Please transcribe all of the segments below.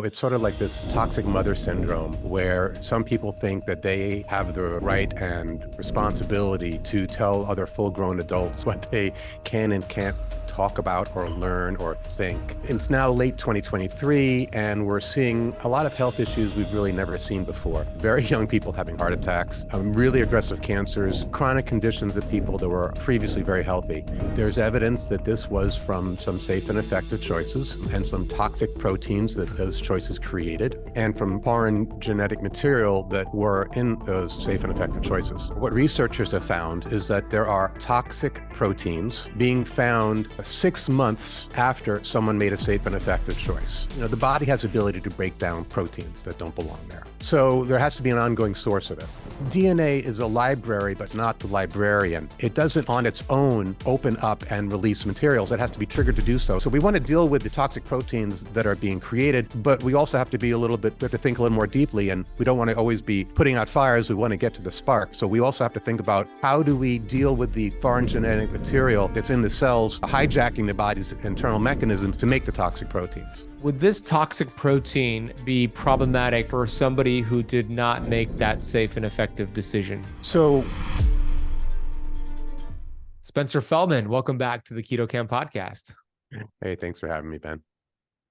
It's sort of like this toxic mother syndrome where some people think that they have the right and responsibility to tell other full-grown adults what they can and can't talk about or learn or think. It's now late 2023 and we're seeing a lot of health issues we've really never seen before. Very young people having heart attacks, really aggressive cancers, chronic conditions of people that were previously very healthy. There's evidence that this was from some safe and effective choices and some toxic proteins that those choices created, and from foreign genetic material that were in those safe and effective choices. What researchers have found is that there are toxic proteins being found 6 months after someone made a safe and effective choice. The body has the ability to break down proteins that don't belong there. So there has to be an ongoing source of it. DNA is a library, but not the librarian. It doesn't on its own open up and release materials. It has to be triggered to do so. So we want to deal with the toxic proteins that are being created, but we also have to be we have to think a little more deeply, and we don't want to always be putting out fires. We want to get to the spark. So we also have to think about how do we deal with the foreign genetic material that's in the cells, hijacking the body's internal mechanism to make the toxic proteins. Would this toxic protein be problematic for somebody who did not make that safe and effective decision? So, Spencer Feldman, welcome back to the 𝙎𝙬𝙎𝘏 podcast. Hey, thanks for having me, Ben.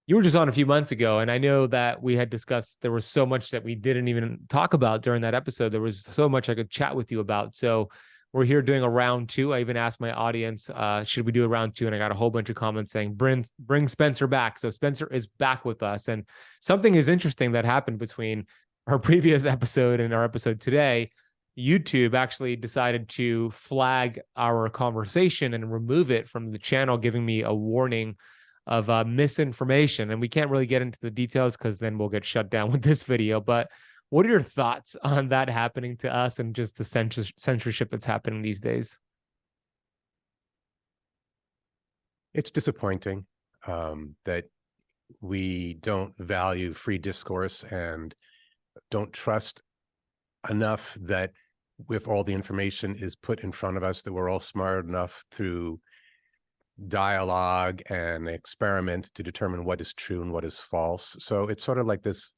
You were just on a few months ago, and I know that we had discussed there was so much that we didn't even talk about during that episode. There was so much I could chat with you about. So we're here doing a round two. I even asked my audience, should we do a round two? And I got a whole bunch of comments saying, bring Spencer back. So Spencer is back with us. And something is interesting that happened between our previous episode and our episode today. YouTube actually decided to flag our conversation and remove it from the channel, giving me a warning of misinformation. And we can't really get into the details because then we'll get shut down with this video. But what are your thoughts on that happening to us and just the censorship that's happening these days? It's disappointing that we don't value free discourse and don't trust enough that if all the information is put in front of us, that we're all smart enough through dialogue and experiment to determine what is true and what is false. So it's sort of like this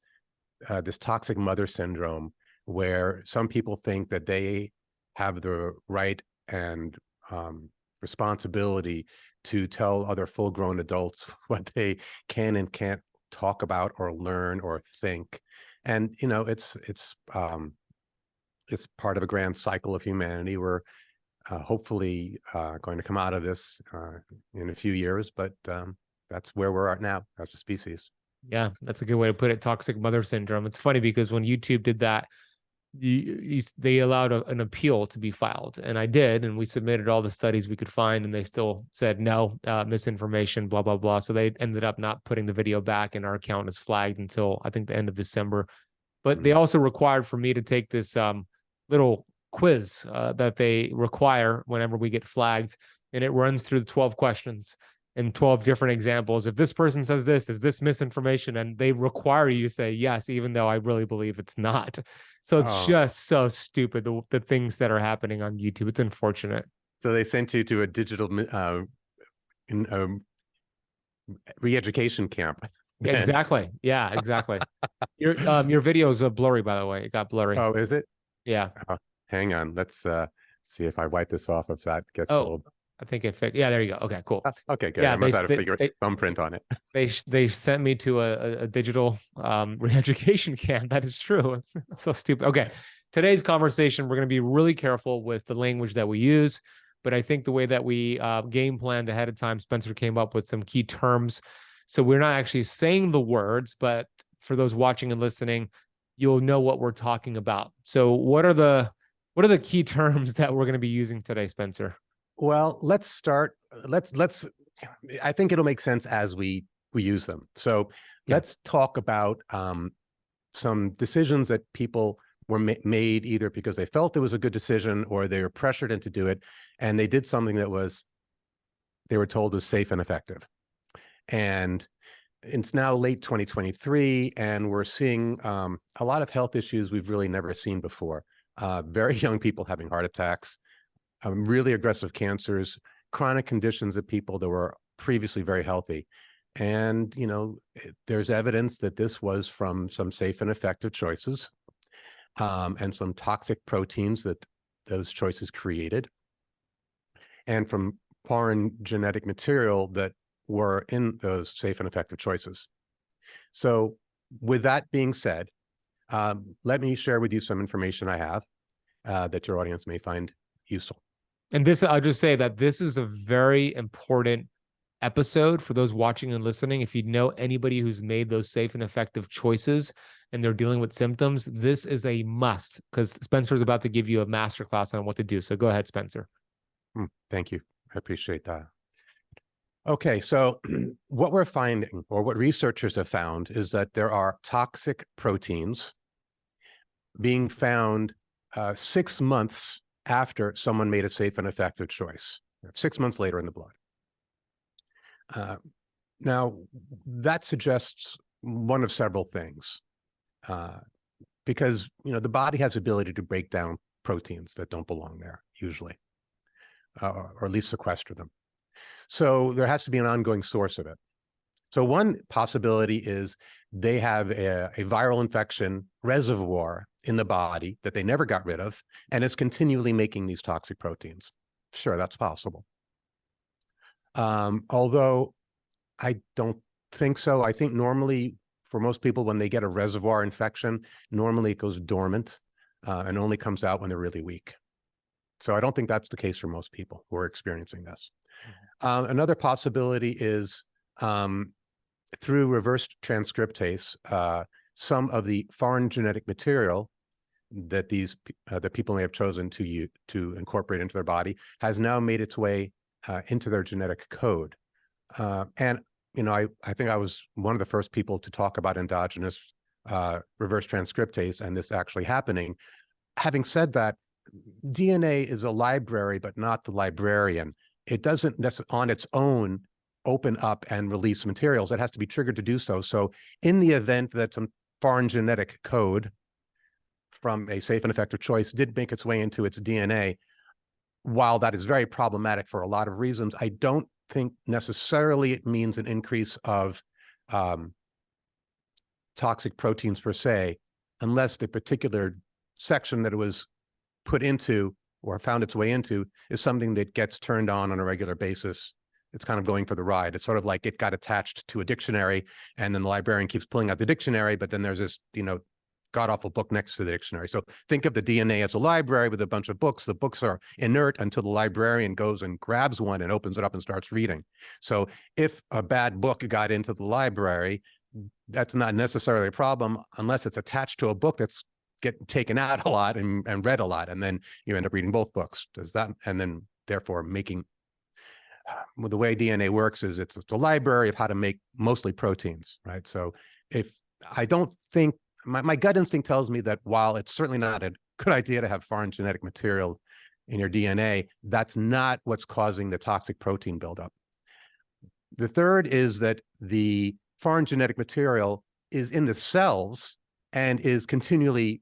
toxic mother syndrome where some people think that they have the right and responsibility to tell other full-grown adults what they can and can't talk about or learn or think. And it's part of a grand cycle of humanity. We're hopefully going to come out of this in a few years, but that's where we're at now as a species. Yeah, that's a good way to put it. Toxic mother syndrome. It's funny because when YouTube did that, they allowed an appeal to be filed, and I did, and we submitted all the studies we could find, and they still said no, misinformation, blah blah blah. So they ended up not putting the video back, and our account is flagged until I think the end of December. But they also required for me to take this little quiz that they require whenever we get flagged, and it runs through the 12 questions and 12 different examples. If this person says this, is this misinformation? And they require you to say yes, even though I really believe it's not. So it's just so stupid, the things that are happening on YouTube. It's unfortunate. So they sent you to a digital re-education camp. Exactly. Yeah, exactly. Your video is blurry, by the way. It got blurry. Oh, is it? Yeah. Hang on. Let's see if I wipe this off, if that gets old. I think it fixed. Yeah, there you go. Okay, cool. Okay, good. Yeah, I must have a thumbprint on it. They sent me to a digital re-education camp. That is true. It's so stupid. Okay, today's conversation, we're going to be really careful with the language that we use, but I think the way that we game planned ahead of time, Spencer came up with some key terms. So we're not actually saying the words, but for those watching and listening, you'll know what we're talking about. So what are the key terms that we're going to be using today, Spencer? Well, let's start. I think it'll make sense as we use them. So let's talk about some decisions that people were made either because they felt it was a good decision or they were pressured into do it, and they did something that they were told was safe and effective. And it's now late 2023, and we're seeing a lot of health issues we've really never seen before. Very young people having heart attacks, really aggressive cancers, chronic conditions of people that were previously very healthy. And, there's evidence that this was from some safe and effective choices, and some toxic proteins that those choices created, and from foreign genetic material that were in those safe and effective choices. So with that being said, let me share with you some information I have that your audience may find useful. And this, I'll just say that this is a very important episode for those watching and listening. If you know anybody who's made those safe and effective choices and they're dealing with symptoms, this is a must, because Spencer's about to give you a masterclass on what to do. So go ahead, Spencer. Thank you. I appreciate that. Okay, so what we're finding, or what researchers have found, is that there are toxic proteins being found 6 months after someone made a safe and effective choice, 6 months later in the blood. Now, that suggests one of several things, because the body has the ability to break down proteins that don't belong there, usually, or at least sequester them. So there has to be an ongoing source of it. So one possibility is they have a viral infection reservoir in the body that they never got rid of, and it's continually making these toxic proteins. Sure, that's possible. Although I don't think so. I think normally for most people, when they get a reservoir infection, normally it goes dormant and only comes out when they're really weak. So I don't think that's the case for most people who are experiencing this. Another possibility is through reverse transcriptase, some of the foreign genetic material that that people may have chosen to incorporate into their body has now made its way into their genetic code. And I think I was one of the first people to talk about endogenous reverse transcriptase and this actually happening. Having said that, DNA is a library, but not the librarian. It doesn't on its own open up and release materials. It has to be triggered to do so. So in the event that some foreign genetic code from a safe and effective choice did make its way into its DNA, while that is very problematic for a lot of reasons, I don't think necessarily it means an increase of toxic proteins per se, unless the particular section that it was put into or found its way into is something that gets turned on a regular basis. It's kind of going for the ride. It's sort of like it got attached to a dictionary, and then the librarian keeps pulling out the dictionary, but then there's this, god-awful book next to the dictionary. So think of the DNA as a library with a bunch of books. The books are inert until the librarian goes and grabs one and opens it up and starts reading. So if a bad book got into the library, that's not necessarily a problem unless it's attached to a book that's getting taken out a lot and read a lot, and then you end up reading both books. Does that, and then therefore making, well, the way DNA works is it's a library of how to make mostly proteins, right? So if I don't think, my gut instinct tells me that while it's certainly not a good idea to have foreign genetic material in your DNA, that's not what's causing the toxic protein buildup. The third is that the foreign genetic material is in the cells and is continually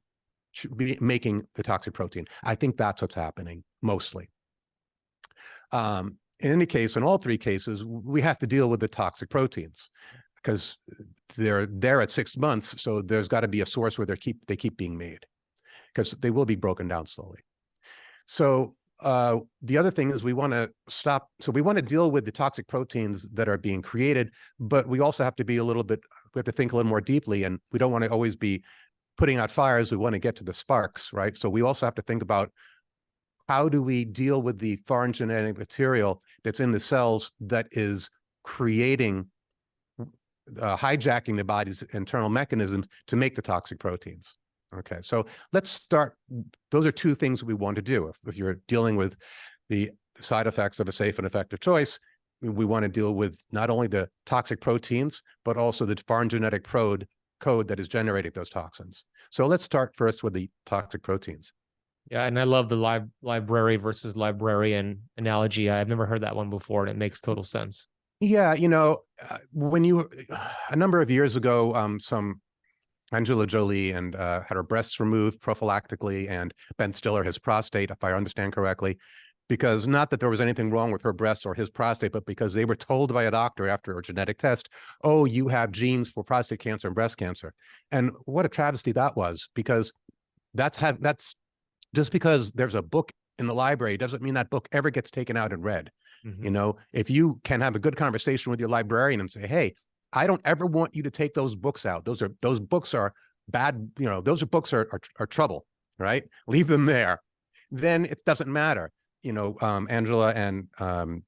making the toxic protein. I think that's what's happening mostly. In any case, in all three cases, we have to deal with the toxic proteins because they're there at 6 months. So there's got to be a source where they keep being made, because they will be broken down slowly. So the other thing is we want to stop. So we want to deal with the toxic proteins that are being created, but we also have to be we have to think a little more deeply, and we don't want to always be putting out fires. We want to get to the sparks, right? So we also have to think about, how do we deal with the foreign genetic material that's in the cells that is creating, hijacking the body's internal mechanisms to make the toxic proteins? Okay, so let's start. Those are two things we want to do. If you're dealing with the side effects of a safe and effective choice, we want to deal with not only the toxic proteins, but also the foreign genetic code that is generating those toxins. So let's start first with the toxic proteins. Yeah, and I love the library versus librarian analogy. I've never heard that one before, and it makes total sense. Yeah, when a number of years ago, some Angelina Jolie and had her breasts removed prophylactically, and Ben Stiller his prostate, if I understand correctly. because not that there was anything wrong with her breasts or his prostate, but because they were told by a doctor after a genetic test, oh, you have genes for prostate cancer and breast cancer. And what a travesty that was, because that's just because there's a book in the library doesn't mean that book ever gets taken out and read. You know, if you can have a good conversation with your librarian and say, hey, I don't ever want you to take those books out. Those books are bad, you know, those books are trouble, right? Leave them there. Then it doesn't matter. You know, Angela and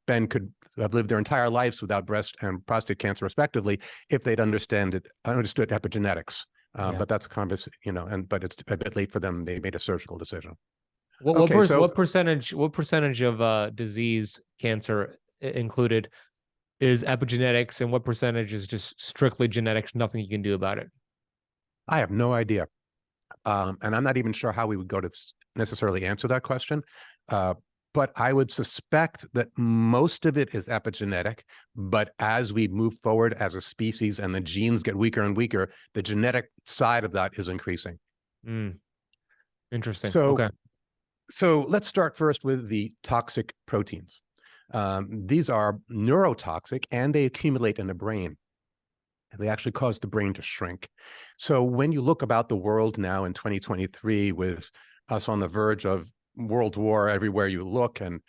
Ben could have lived their entire lives without breast and prostate cancer, respectively, if they'd understood epigenetics. But that's you know, but it's a bit late for them. They made a surgical decision. What percentage of disease cancer included is epigenetics, and what percentage is just strictly genetics, nothing you can do about it? I have no idea. And I'm not even sure how we would go to necessarily answer that question. But I would suspect that most of it is epigenetic. But as we move forward as a species and the genes get weaker and weaker, the genetic side of that is increasing. Interesting. So let's start first with the toxic proteins. These are neurotoxic and they accumulate in the brain. They actually cause the brain to shrink. So when you look about the world now in 2023, with us on the verge of world war everywhere you look, and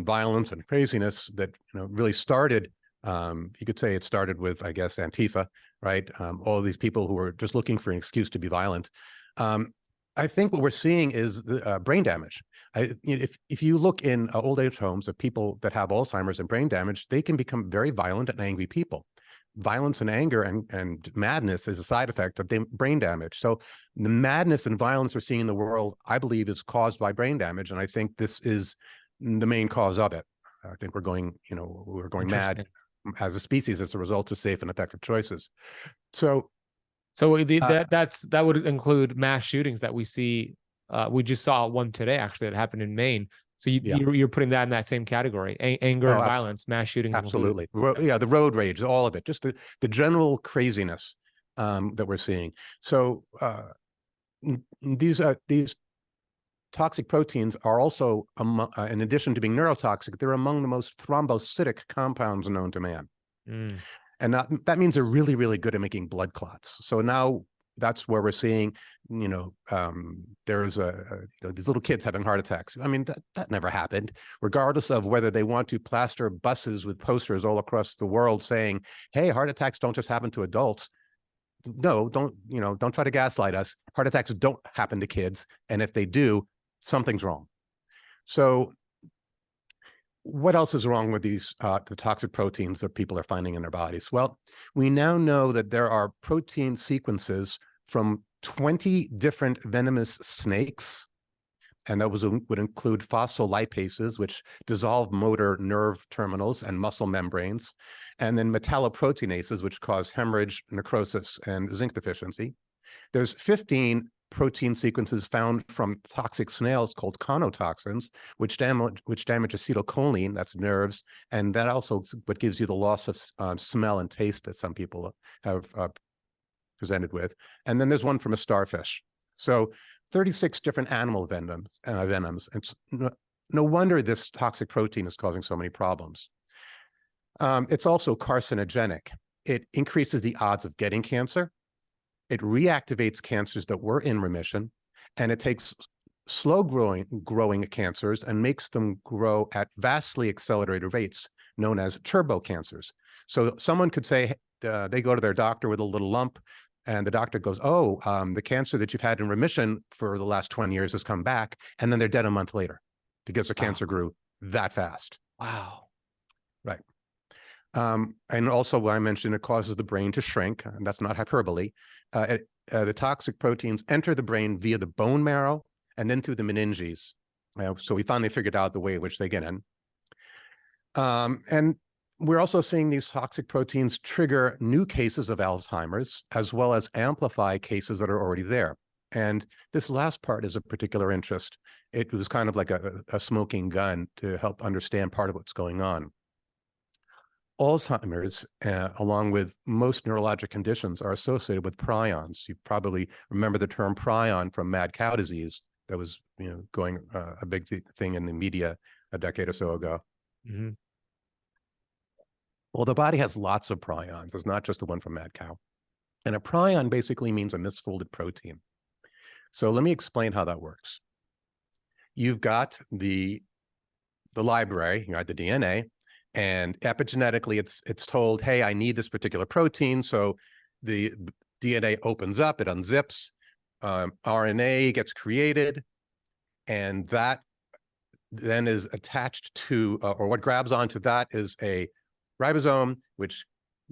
violence and craziness that, you know, really started, you could say it started with, I guess, Antifa, right? All of these people who were just looking for an excuse to be violent. I think what we're seeing is the, brain damage. If you look in old age homes of people that have Alzheimer's and brain damage, they can become very violent and angry people. Violence and anger and madness is a side effect of brain damage. So the madness and violence we're seeing in the world, I believe, is caused by brain damage. And I think this is the main cause of it. I think we're going mad as a species as a result of safe and effective choices. So that would include mass shootings that we see. We just saw one today, actually, that happened in Maine. So you're putting that in that same category: anger and violence, mass shootings. Absolutely, yeah, the road rage, all of it, just the general craziness that we're seeing. So these toxic proteins are also, in addition to being neurotoxic, they're among the most thrombocytic compounds known to man. And that means they're really, really good at making blood clots. So now that's where we're seeing, you know, there's these little kids having heart attacks. I mean, that never happened, regardless of whether they want to plaster buses with posters all across the world saying, hey, heart attacks don't just happen to adults. No, don't try to gaslight us. Heart attacks don't happen to kids. And if they do, something's wrong. So what else is wrong with these the toxic proteins that people are finding in their bodies? Well, we now know that there are protein sequences from 20 different venomous snakes, and that would include phospholipases, which dissolve motor nerve terminals and muscle membranes, and then metalloproteinases, which cause hemorrhage, necrosis, and zinc deficiency. There's 15 protein sequences found from toxic snails called conotoxins, which damage acetylcholine, that's nerves, and that also what gives you the loss of smell and taste that some people have presented with. And then there's one from a starfish. So 36 different animal venoms. It's no wonder this toxic protein is causing so many problems. It's also carcinogenic. It increases the odds of getting cancer. It reactivates cancers that were in remission, and it takes slow growing cancers and makes them grow at vastly accelerated rates, known as turbo cancers. So someone could say, they go to their doctor with a little lump, and the doctor goes, oh, the cancer that you've had in remission for the last 20 years has come back, and then they're dead a month later because the cancer grew that fast. Wow. Right. And also, I mentioned it causes the brain to shrink, and that's not hyperbole. The toxic proteins enter the brain via the bone marrow and then through the meninges. So we finally figured out the way in which they get in. And we're also seeing these toxic proteins trigger new cases of Alzheimer's, as well as amplify cases that are already there. And this last part is of particular interest. It was kind of like a smoking gun to help understand part of what's going on. Alzheimer's, along with most neurologic conditions, are associated with prions. You probably remember the term prion from mad cow disease that was, going a big thing in the media a decade or so ago. Mm-hmm. Well, the body has lots of prions. It's not just the one from mad cow. And a prion basically means a misfolded protein. So let me explain how that works. You've got the library, you got the DNA, and epigenetically it's told, hey, I need this particular protein. So the DNA opens up, it unzips, RNA gets created, and that then is attached to, or what grabs onto that is a ribosome, which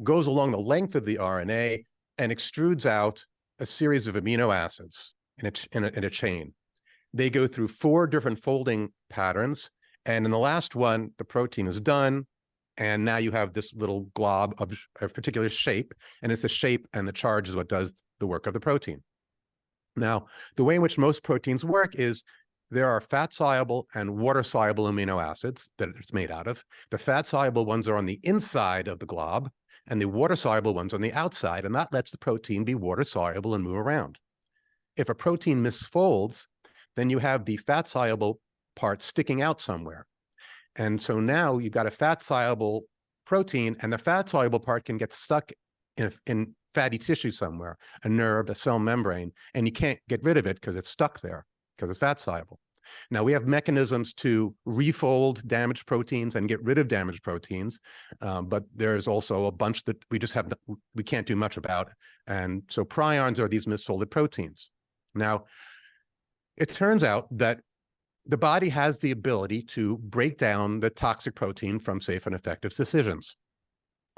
goes along the length of the RNA and extrudes out a series of amino acids in a chain. They go through 4 different folding patterns, and in the last one, the protein is done, and now you have this little glob of a particular shape, and it's the shape and the charge is what does the work of the protein. Now, the way in which most proteins work is there are fat-soluble and water-soluble amino acids that it's made out of. The fat-soluble ones are on the inside of the glob, and the water-soluble ones on the outside, and that lets the protein be water-soluble and move around. If a protein misfolds, then you have the fat-soluble part sticking out somewhere. And so now you've got a fat-soluble protein, and the fat-soluble part can get stuck in fatty tissue somewhere, a nerve, a cell membrane, and you can't get rid of it because it's stuck there, because it's fat-soluble. Now, we have mechanisms to refold damaged proteins and get rid of damaged proteins, but there's also a bunch that we can't do much about. And so prions are these misfolded proteins. Now, it turns out that the body has the ability to break down the toxic protein from safe and effective decisions.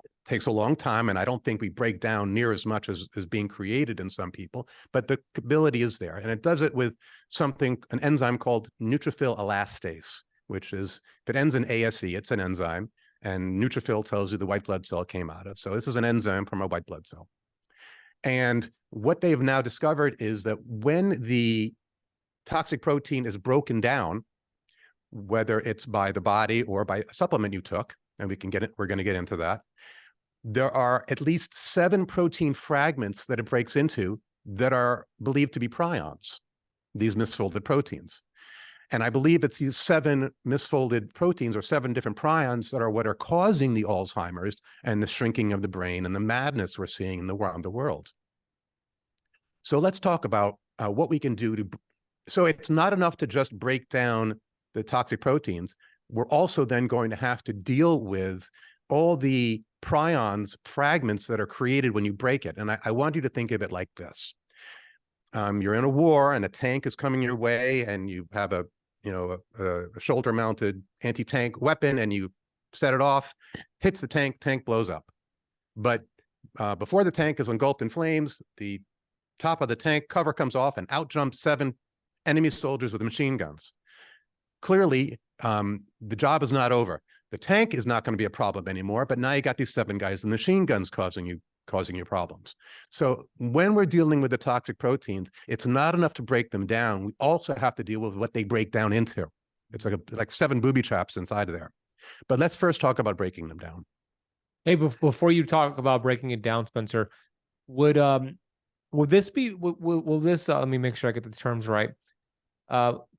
It takes a long time, and I don't think we break down near as much as is being created in some people, but the ability is there. And it does it with an enzyme called neutrophil elastase, which is, if it ends in ASE, it's an enzyme, and neutrophil tells you the white blood cell came out of. So this is an enzyme from a white blood cell. And what they've now discovered is that when the toxic protein is broken down, whether it's by the body or by a supplement you took, and we're going to get into that, there are at least 7 protein fragments that it breaks into that are believed to be prions, these misfolded proteins. And I believe it's these 7 misfolded proteins or 7 different prions that are what are causing the Alzheimer's and the shrinking of the brain and the madness we're seeing around the world. So let's talk about what we can do to. So it's not enough to just break down the toxic proteins. We're also then going to have to deal with all the prions fragments that are created when you break it. And I want you to think of it like this. You're in a war and a tank is coming your way, and you have a shoulder-mounted anti-tank weapon, and you set it off, hits the tank blows up. But before the tank is engulfed in flames, the top of the tank cover comes off, and out jump 7 enemy soldiers with machine guns. Clearly, the job is not over. The tank is not going to be a problem anymore, but now you got these 7 guys with machine guns causing you problems. So when we're dealing with the toxic proteins, it's not enough to break them down. We also have to deal with what they break down into. It's like 7 booby traps inside of there. But let's first talk about breaking them down. Hey, before you talk about breaking it down, Spencer, will this be, will this, let me make sure I get the terms right.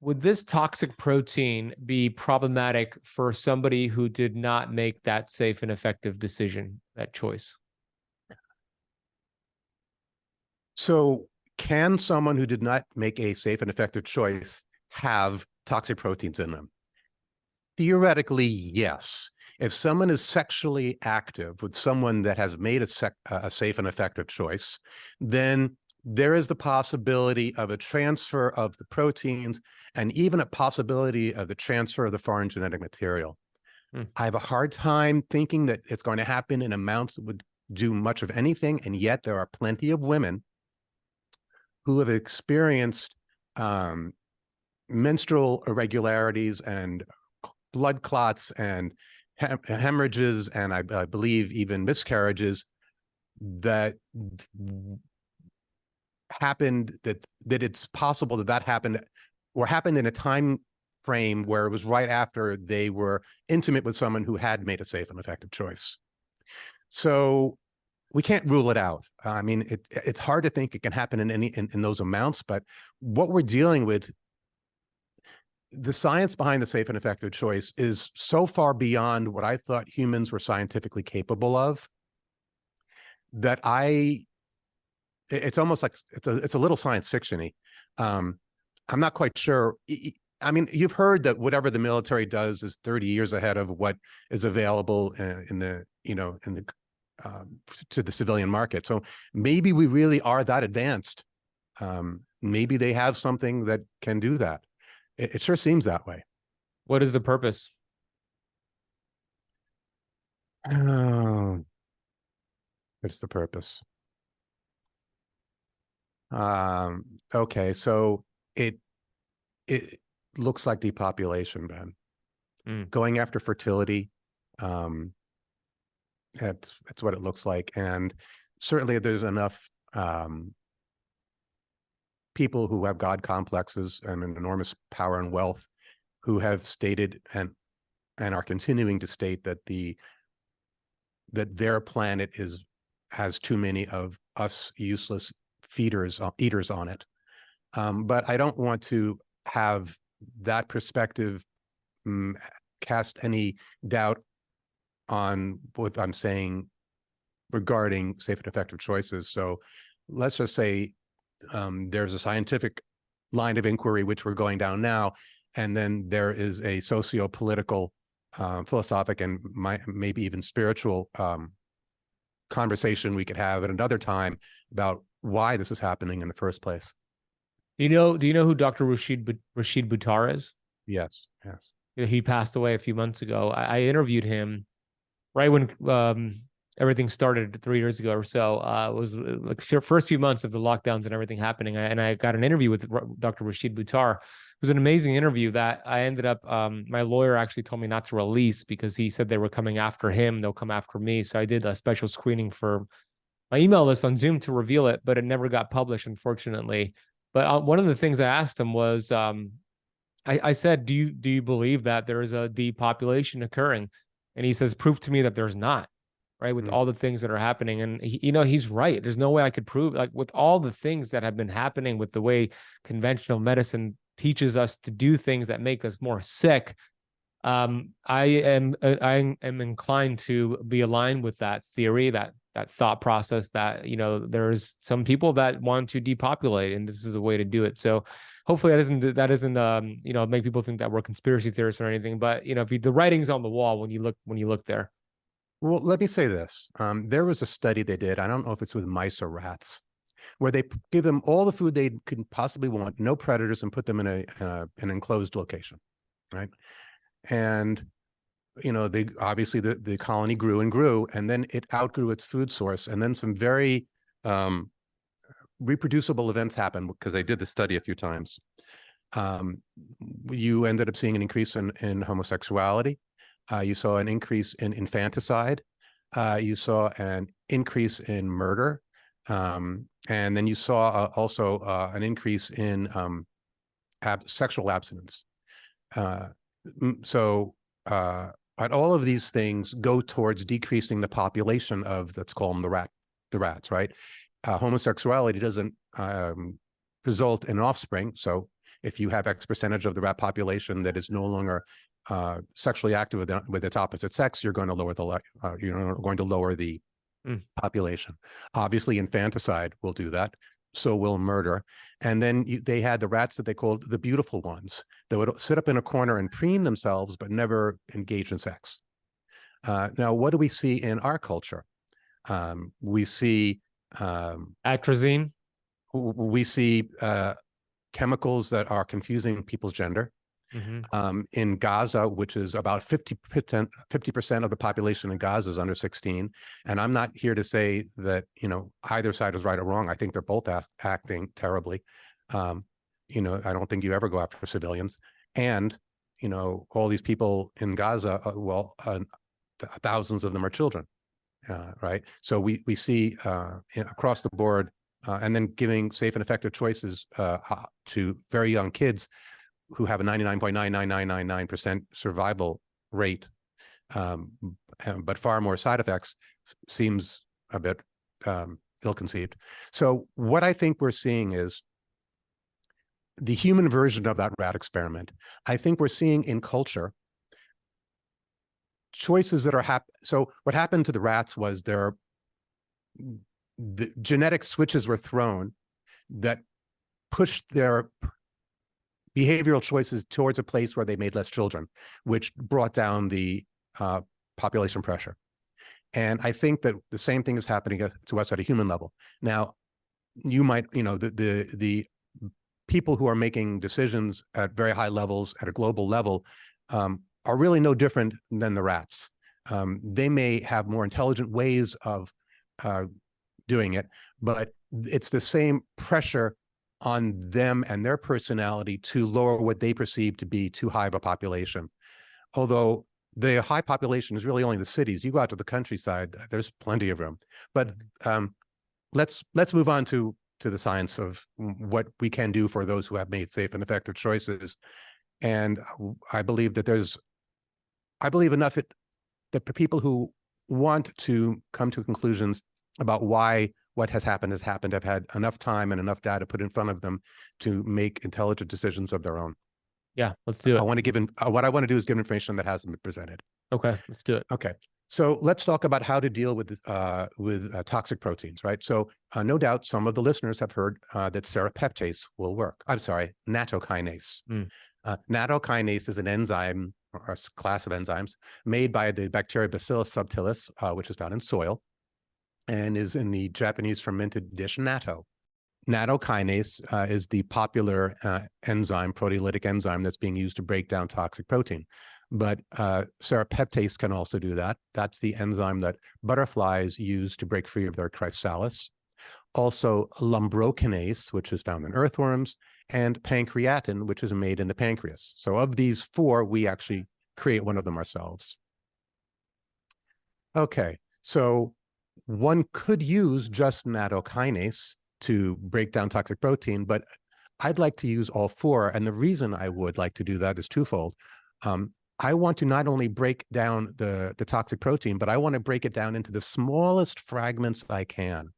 Would this toxic protein be problematic for somebody who did not make that safe and effective decision, that choice? So can someone who did not make a safe and effective choice have toxic proteins in them? Theoretically, yes. If someone is sexually active with someone that has made a safe and effective choice, then there is the possibility of a transfer of the proteins and even a possibility of the transfer of the foreign genetic material. I have a hard time thinking that it's going to happen in amounts that would do much of anything, and yet there are plenty of women who have experienced menstrual irregularities and blood clots and hemorrhages, and I believe even miscarriages that happened, that it's possible that happened or happened in a time frame where it was right after they were intimate with someone who had made a safe and effective choice. So we can't rule it out. I mean, it's hard to think it can happen in those amounts, but what we're dealing with, the science behind the safe and effective choice is so far beyond what I thought humans were scientifically capable of that it's almost like it's a little science fiction-y. I'm not quite sure. I mean, you've heard that whatever the military does is 30 years ahead of what is available to the civilian market. So maybe we really are that advanced. Maybe they have something that can do that. It sure seems that way. What is the purpose? Oh, what's the purpose? Okay, so it looks like depopulation, Ben. Going after fertility. That's what it looks like, and certainly there's enough people who have God complexes and an enormous power and wealth who have stated and are continuing to state that their planet has too many of us useless eaters on it. But I don't want to have that perspective cast any doubt on what I'm saying regarding safe and effective choices. So let's just say there's a scientific line of inquiry, which we're going down now, and then there is a socio-political, philosophic, and maybe even spiritual conversation we could have at another time about why this is happening in the first place. Do you know who Dr. Rashid Buttar is? Yes. He passed away a few months ago. I interviewed him right when everything started 3 years ago or so. It was like the first few months of the lockdowns and everything happening. And I got an interview with Dr. Rashid Buttar. It was an amazing interview that I ended up, my lawyer actually told me not to release because he said they were coming after him. They'll come after me. So I did a special screening for my email list on Zoom to reveal it, but it never got published, unfortunately. But one of the things I asked him was, I said, do you believe that there is a depopulation occurring? And he says, prove to me that there's not, right? With all the things that are happening. And he's right. There's no way I could prove, like, with all the things that have been happening, with the way conventional medicine teaches us to do things that make us more sick. I am inclined to be aligned with that theory, that thought process, that there's some people that want to depopulate, and this is a way to do it. So hopefully that doesn't make people think that we're conspiracy theorists or anything. But if the writing's on the wall when you look there. Well, let me say this. There was a study they did, I don't know if it's with mice or rats, where they give them all the food they could possibly want, no predators, and put them in an enclosed location, right? And they obviously the colony grew and grew, and then it outgrew its food source, and then some very reproducible events happened because they did the study a few times. You ended up seeing an increase in homosexuality. You saw an increase in infanticide. You saw an increase in murder. And then you saw also an increase in sexual abstinence. But all of these things go towards decreasing the population of, let's call them the rats, right? Homosexuality doesn't result in offspring. So if you have X percentage of the rat population that is no longer sexually active with its opposite sex, you're going to lower the population. Obviously, infanticide will do that. So will murder. And then they had the rats that they called the beautiful ones that would sit up in a corner and preen themselves, but never engage in sex. Now, what do we see in our culture? We see atrazine. We see chemicals that are confusing people's gender. In Gaza, which is about 50% of the population in Gaza is under 16. And I'm not here to say that, either side is right or wrong. I think they're both acting terribly. I don't think you ever go after civilians. And, all these people in Gaza, thousands of them are children, right? So we see across the board, and then giving safe and effective choices to very young kids who have a 99.99999% survival rate, but far more side effects, seems a bit ill-conceived. So what I think we're seeing is the human version of that rat experiment. I think we're seeing in culture choices that are so what happened to the rats was the genetic switches were thrown that pushed their behavioral choices towards a place where they made less children, which brought down the population pressure. And I think that the same thing is happening to us at a human level. Now, you might, the people who are making decisions at very high levels at a global level are really no different than the rats. They may have more intelligent ways of doing it, but it's the same pressure on them and their personality to lower what they perceive to be too high of a population. Although the high population is really only the cities. You go out to the countryside, there's plenty of room. But let's move on to the science of what we can do for those who have made safe and effective choices. And I believe that enough that the people who want to come to conclusions about why what has happened have had enough time and enough data put in front of them to make intelligent decisions of their own. Yeah, let's do it. What I want to do is give information that hasn't been presented. Okay, let's do it. Okay, so let's talk about how to deal with toxic proteins, right? So no doubt some of the listeners have heard that serrapeptase will work. I'm sorry, nattokinase. Nattokinase is an enzyme or a class of enzymes made by the bacteria Bacillus subtilis, which is found in soil, and is in the Japanese fermented dish natto. Nattokinase is the popular proteolytic enzyme that's being used to break down toxic protein. But serrapeptase can also do that. That's the enzyme that butterflies use to break free of their chrysalis. Also, lumbrokinase, which is found in earthworms, and pancreatin, which is made in the pancreas. So of these four, we actually create one of them ourselves. Okay, so one could use just nattokinase to break down toxic protein, but I'd like to use all four. And the reason I would like to do that is twofold. I want to not only break down the toxic protein, but I want to break it down into the smallest fragments I can.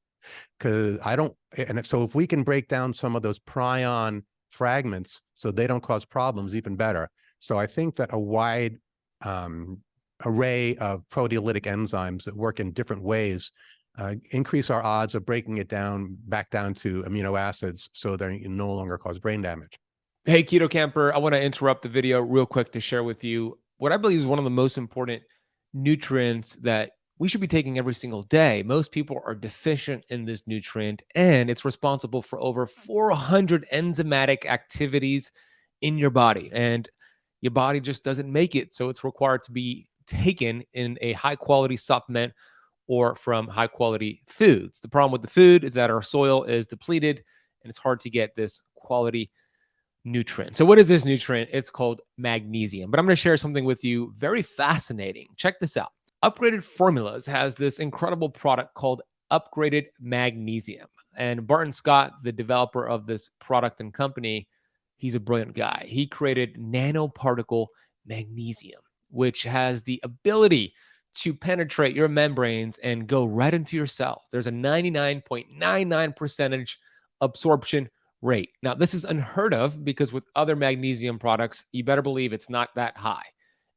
So if we can break down some of those prion fragments so they don't cause problems, even better. So I think that a wide array of proteolytic enzymes that work in different ways increase our odds of breaking it back down to amino acids so they no longer cause brain damage. Hey, Keto Camper, I want to interrupt the video real quick to share with you what I believe is one of the most important nutrients that we should be taking every single day. Most people are deficient in this nutrient, and it's responsible for over 400 enzymatic activities in your body. And your body just doesn't make it, so it's required to be taken in a high-quality supplement or from high-quality foods. The problem with the food is that our soil is depleted, and it's hard to get this quality nutrient. So what is this nutrient? It's called magnesium. But I'm going to share something with you very fascinating. Check this out. Upgraded Formulas has this incredible product called Upgraded Magnesium. And Barton Scott, the developer of this product and company, he's a brilliant guy. He created nanoparticle magnesium, which has the ability to penetrate your membranes and go right into your cells. There's a 99.99% absorption rate. Now, this is unheard of because with other magnesium products, you better believe it's not that high.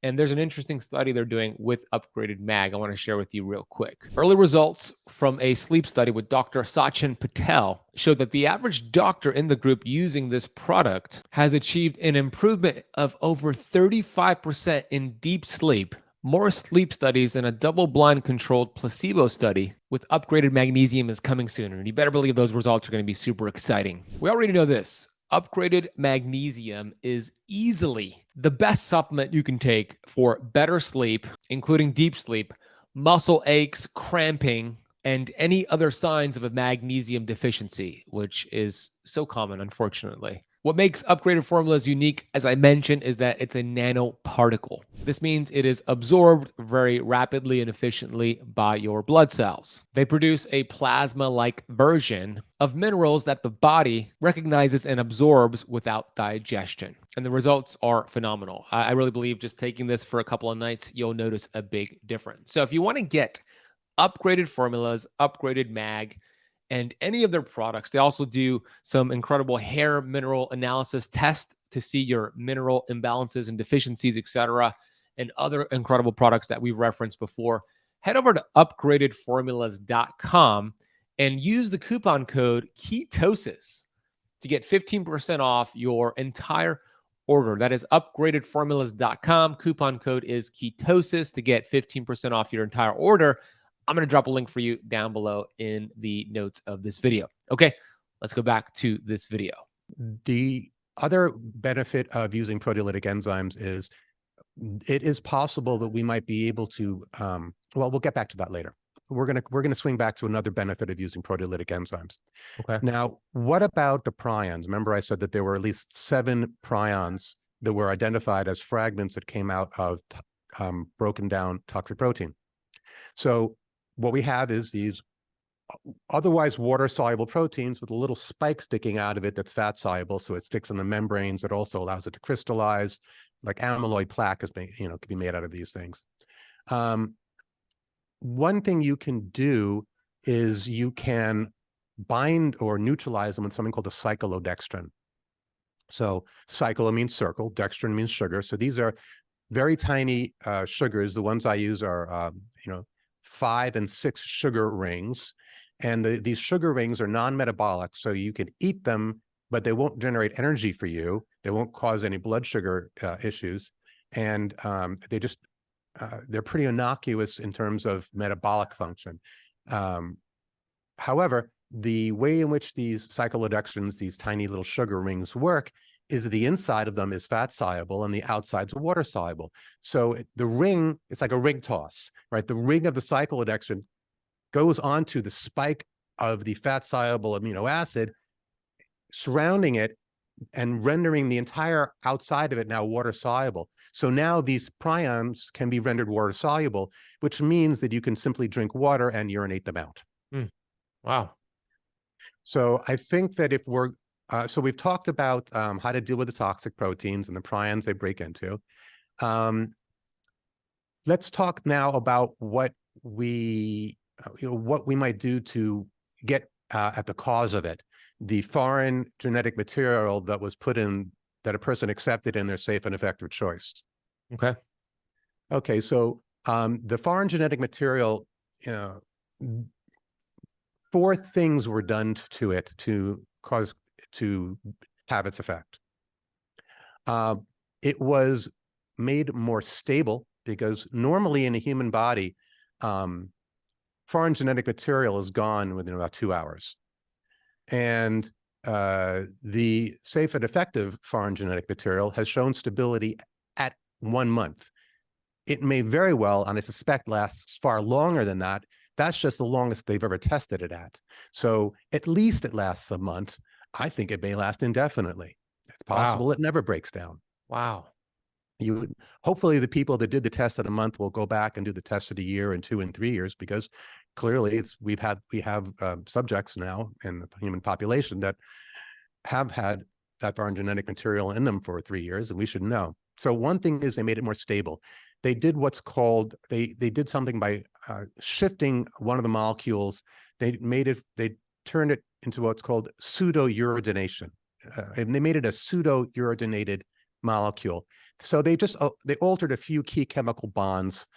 And there's an interesting study they're doing with Upgraded Mag I want to share with you real quick. Early results from a sleep study with Dr. Sachin Patel showed that the average doctor in the group using this product has achieved an improvement of over 35% in deep sleep. More sleep studies and a double-blind controlled placebo study with upgraded magnesium is coming sooner. And you better believe those results are going to be super exciting. We already know this. Upgraded magnesium is easily the best supplement you can take for better sleep, including deep sleep, muscle aches, cramping, and any other signs of a magnesium deficiency, which is so common, unfortunately. What makes Upgraded Formulas unique, as I mentioned, is that it's a nanoparticle. This means it is absorbed very rapidly and efficiently by your blood cells. They produce a plasma-like version of minerals that the body recognizes and absorbs without digestion. And the results are phenomenal. I really believe just taking this for a couple of nights, you'll notice a big difference. So if you want to get Upgraded Formulas, Upgraded Mag, and any of their products. They also do some incredible hair mineral analysis test to see your mineral imbalances and deficiencies, etc., and other incredible products that we've referenced before. Head over to upgradedformulas.com and use the coupon code 𝙎𝙬𝙎𝘍 to get 15% off your entire order. That is upgradedformulas.com. Coupon code is 𝙎𝙬𝙎𝘍 to get 15% off your entire order. I'm going to drop a link for you down below in the notes of this video. Okay, let's go back to this video. The other benefit of using proteolytic enzymes is it is possible that we might be able to, well, we'll get back to that later. We're gonna swing back to another benefit of using proteolytic enzymes. Okay. Now, what about the prions? Remember I said that there were at least 7 prions that were identified as fragments that came out of broken down toxic protein. So what we have is these otherwise water-soluble proteins with a little spike sticking out of it that's fat-soluble, so it sticks in the membranes. It also allows it to crystallize, like amyloid plaque is being, can be made out of these things. One thing you can do is you can bind or neutralize them with something called a cyclodextrin. So cyclo means circle, dextrin means sugar. So these are very tiny sugars. The ones I use are, 5 and 6 sugar rings. And these sugar rings are non-metabolic, so you can eat them, but they won't generate energy for you. They won't cause any blood sugar issues. And they're pretty innocuous in terms of metabolic function. However, the way in which these cyclodextrins, these tiny little sugar rings work, is that the inside of them is fat soluble and the outside's water soluble. So the ring, it's like a ring toss, right? The ring of the cyclodextrin goes onto the spike of the fat soluble amino acid, surrounding it and rendering the entire outside of it now water soluble. So now these prions can be rendered water soluble, which means that you can simply drink water and urinate them out. Wow. So I think that if we're, so we've talked about how to deal with the toxic proteins and the prions they break into. Let's talk now about what we might do to get at the cause of it. The foreign genetic material that was put in, that a person accepted in their safe and effective choice. Okay. Okay, so the foreign genetic material, 4 things were done to it to have its effect. It was made more stable, because normally in a human body, foreign genetic material is gone within about 2 hours. And the safe and effective foreign genetic material has shown stability at 1 month. It may very well, and I suspect lasts far longer than that. That's just the longest they've ever tested it at. So at least it lasts a month. I think it may last indefinitely. It's possible it never breaks down. Wow. Hopefully the people that did the test at a month will go back and do the test at a year and 2 and 3 years, because clearly we have subjects now in the human population that have had that foreign genetic material in them for 3 years, and we should know. So one thing is they made it more stable. They did what's called, they did something by shifting one of the molecules. They turned it into what's called pseudo-uridination. And they made it a pseudo-uridinated molecule. So they altered a few key chemical bonds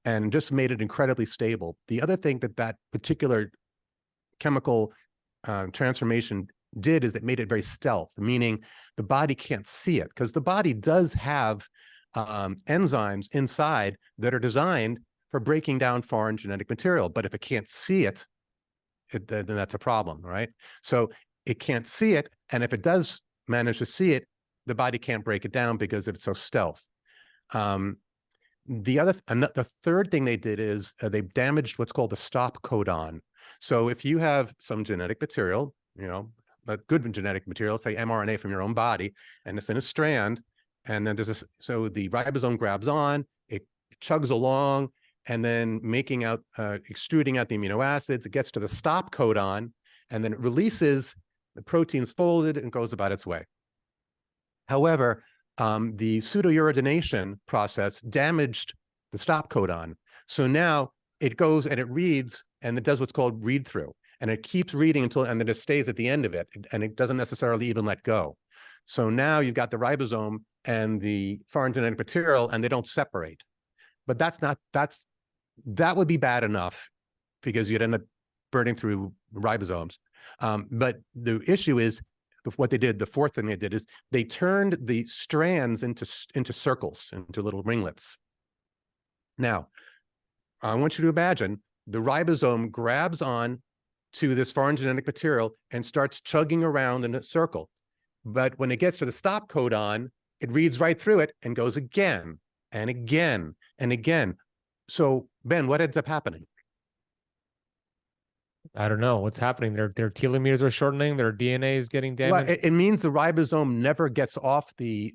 and just made it incredibly stable. The other thing that particular chemical transformation did is it made it very stealth, meaning the body can't see it, because the body does have enzymes inside that are designed for breaking down foreign genetic material. But if it can't see it, then that's a problem, right? So it can't see it. And if it does manage to see it, the body can't break it down because it's so stealth. The third thing they did is they damaged what's called the stop codon. So if you have some genetic material, a good genetic material, say mRNA from your own body, and it's in a strand, and then so the ribosome grabs on, it chugs along, and then extruding out the amino acids, it gets to the stop codon, and then it releases, the protein's folded and goes about its way. However, the pseudo-uridination process damaged the stop codon. So now it goes and it reads, and it does what's called read-through. and it keeps reading until, and then it stays at the end of it, and it doesn't necessarily even let go. So now you've got the ribosome and the foreign genetic material, and they don't separate. But that would be bad enough, because you'd end up burning through ribosomes. But the issue is what they did. The fourth thing they did is they turned the strands into circles, into little ringlets. Now, I want you to imagine the ribosome grabs on to this foreign genetic material and starts chugging around in a circle. But when it gets to the stop codon, it reads right through it and goes again and again and again. So, Ben, what ends up happening? I don't know what's happening. Their telomeres are shortening. Their DNA is getting damaged. Well, it means the ribosome never gets off the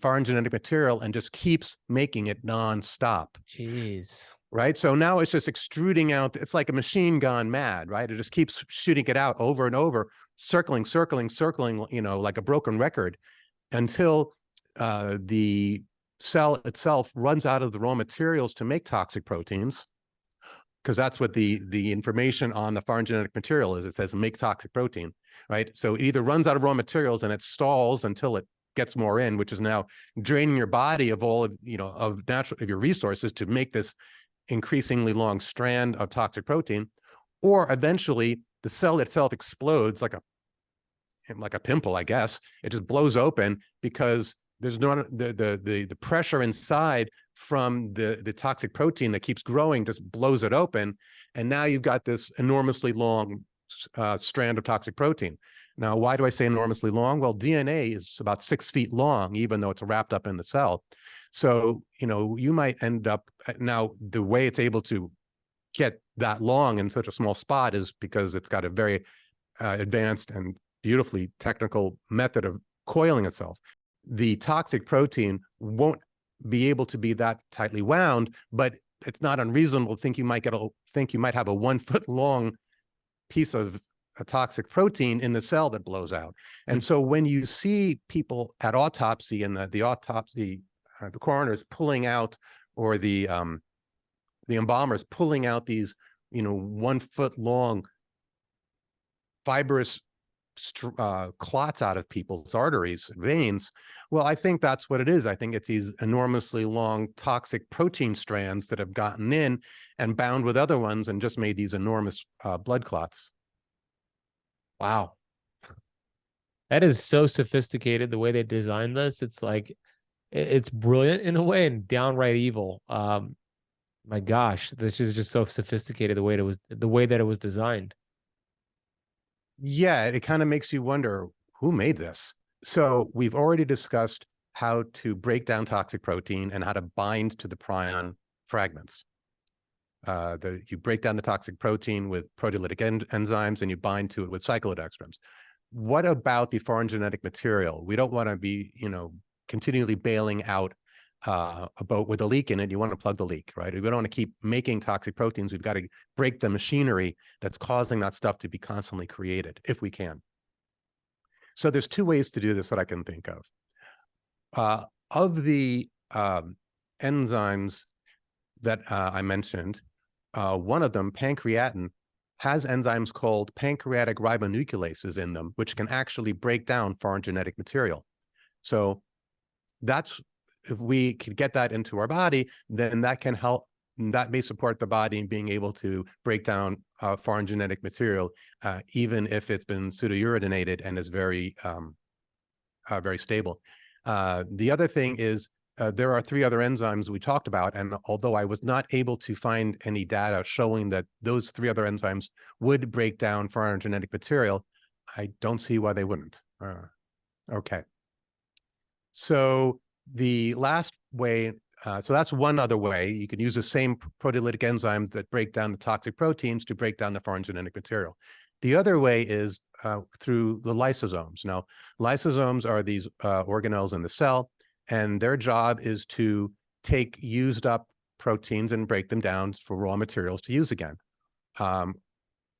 foreign genetic material and just keeps making it nonstop. Jeez. Right. So now it's just extruding out. It's like a machine gone mad, right? It just keeps shooting it out over and over, circling, like a broken record, until the cell itself runs out of the raw materials to make toxic proteins. Because that's what the information on the foreign genetic material is. It says make toxic protein, right? So it either runs out of raw materials and it stalls until it gets more in, which is now draining your body of all of, of your resources to make this increasingly long strand of toxic protein, or eventually the cell itself explodes like a pimple, I guess. It just blows open because there's no the pressure inside from the toxic protein that keeps growing just blows it open, and now you've got this enormously long strand of toxic protein. Now, why do I say enormously long? Well, DNA is about 6 feet long, even though it's wrapped up in the cell. So, you might end up, now the way it's able to get that long in such a small spot is because it's got a very advanced and beautifully technical method of coiling itself. The toxic protein won't be able to be that tightly wound, but it's not unreasonable to think you might have a 1 foot long piece of a toxic protein in the cell that blows out. And so when you see people at autopsy and the autopsy, the coroners pulling out, or the embalmers pulling out these, 1 foot long fibrous clots out of people's arteries, veins, well, I think that's what it is. I think it's these enormously long toxic protein strands that have gotten in and bound with other ones and just made these enormous blood clots. Wow. That is so sophisticated, the way they designed this. It's like, it's brilliant in a way and downright evil. My gosh, this is just so sophisticated, the way that it was designed. Yeah, it kind of makes you wonder who made this. So we've already discussed how to break down toxic protein and how to bind to the prion fragments. You break down the toxic protein with proteolytic enzymes, and you bind to it with cyclodextrins. What about the foreign genetic material? We don't want to be, continually bailing out a boat with a leak in it. You want to plug the leak, right? We don't want to keep making toxic proteins. We've got to break the machinery that's causing that stuff to be constantly created, if we can. So there's 2 ways to do this that I can think of. Of the enzymes that I mentioned, one of them, pancreatin, has enzymes called pancreatic ribonucleases in them, which can actually break down foreign genetic material. So that's, if we could get that into our body, then that can help, that may support the body in being able to break down foreign genetic material, even if it's been pseudouridinated and is very, very stable. The other thing is, there are 3 other enzymes we talked about, and although I was not able to find any data showing that those 3 other enzymes would break down foreign genetic material, I don't see why they wouldn't. Okay. So the last way, so that's one other way. You can use the same proteolytic enzymes that break down the toxic proteins to break down the foreign genetic material. The other way is through the lysosomes. Now, lysosomes are these organelles in the cell, and their job is to take used up proteins and break them down for raw materials to use again.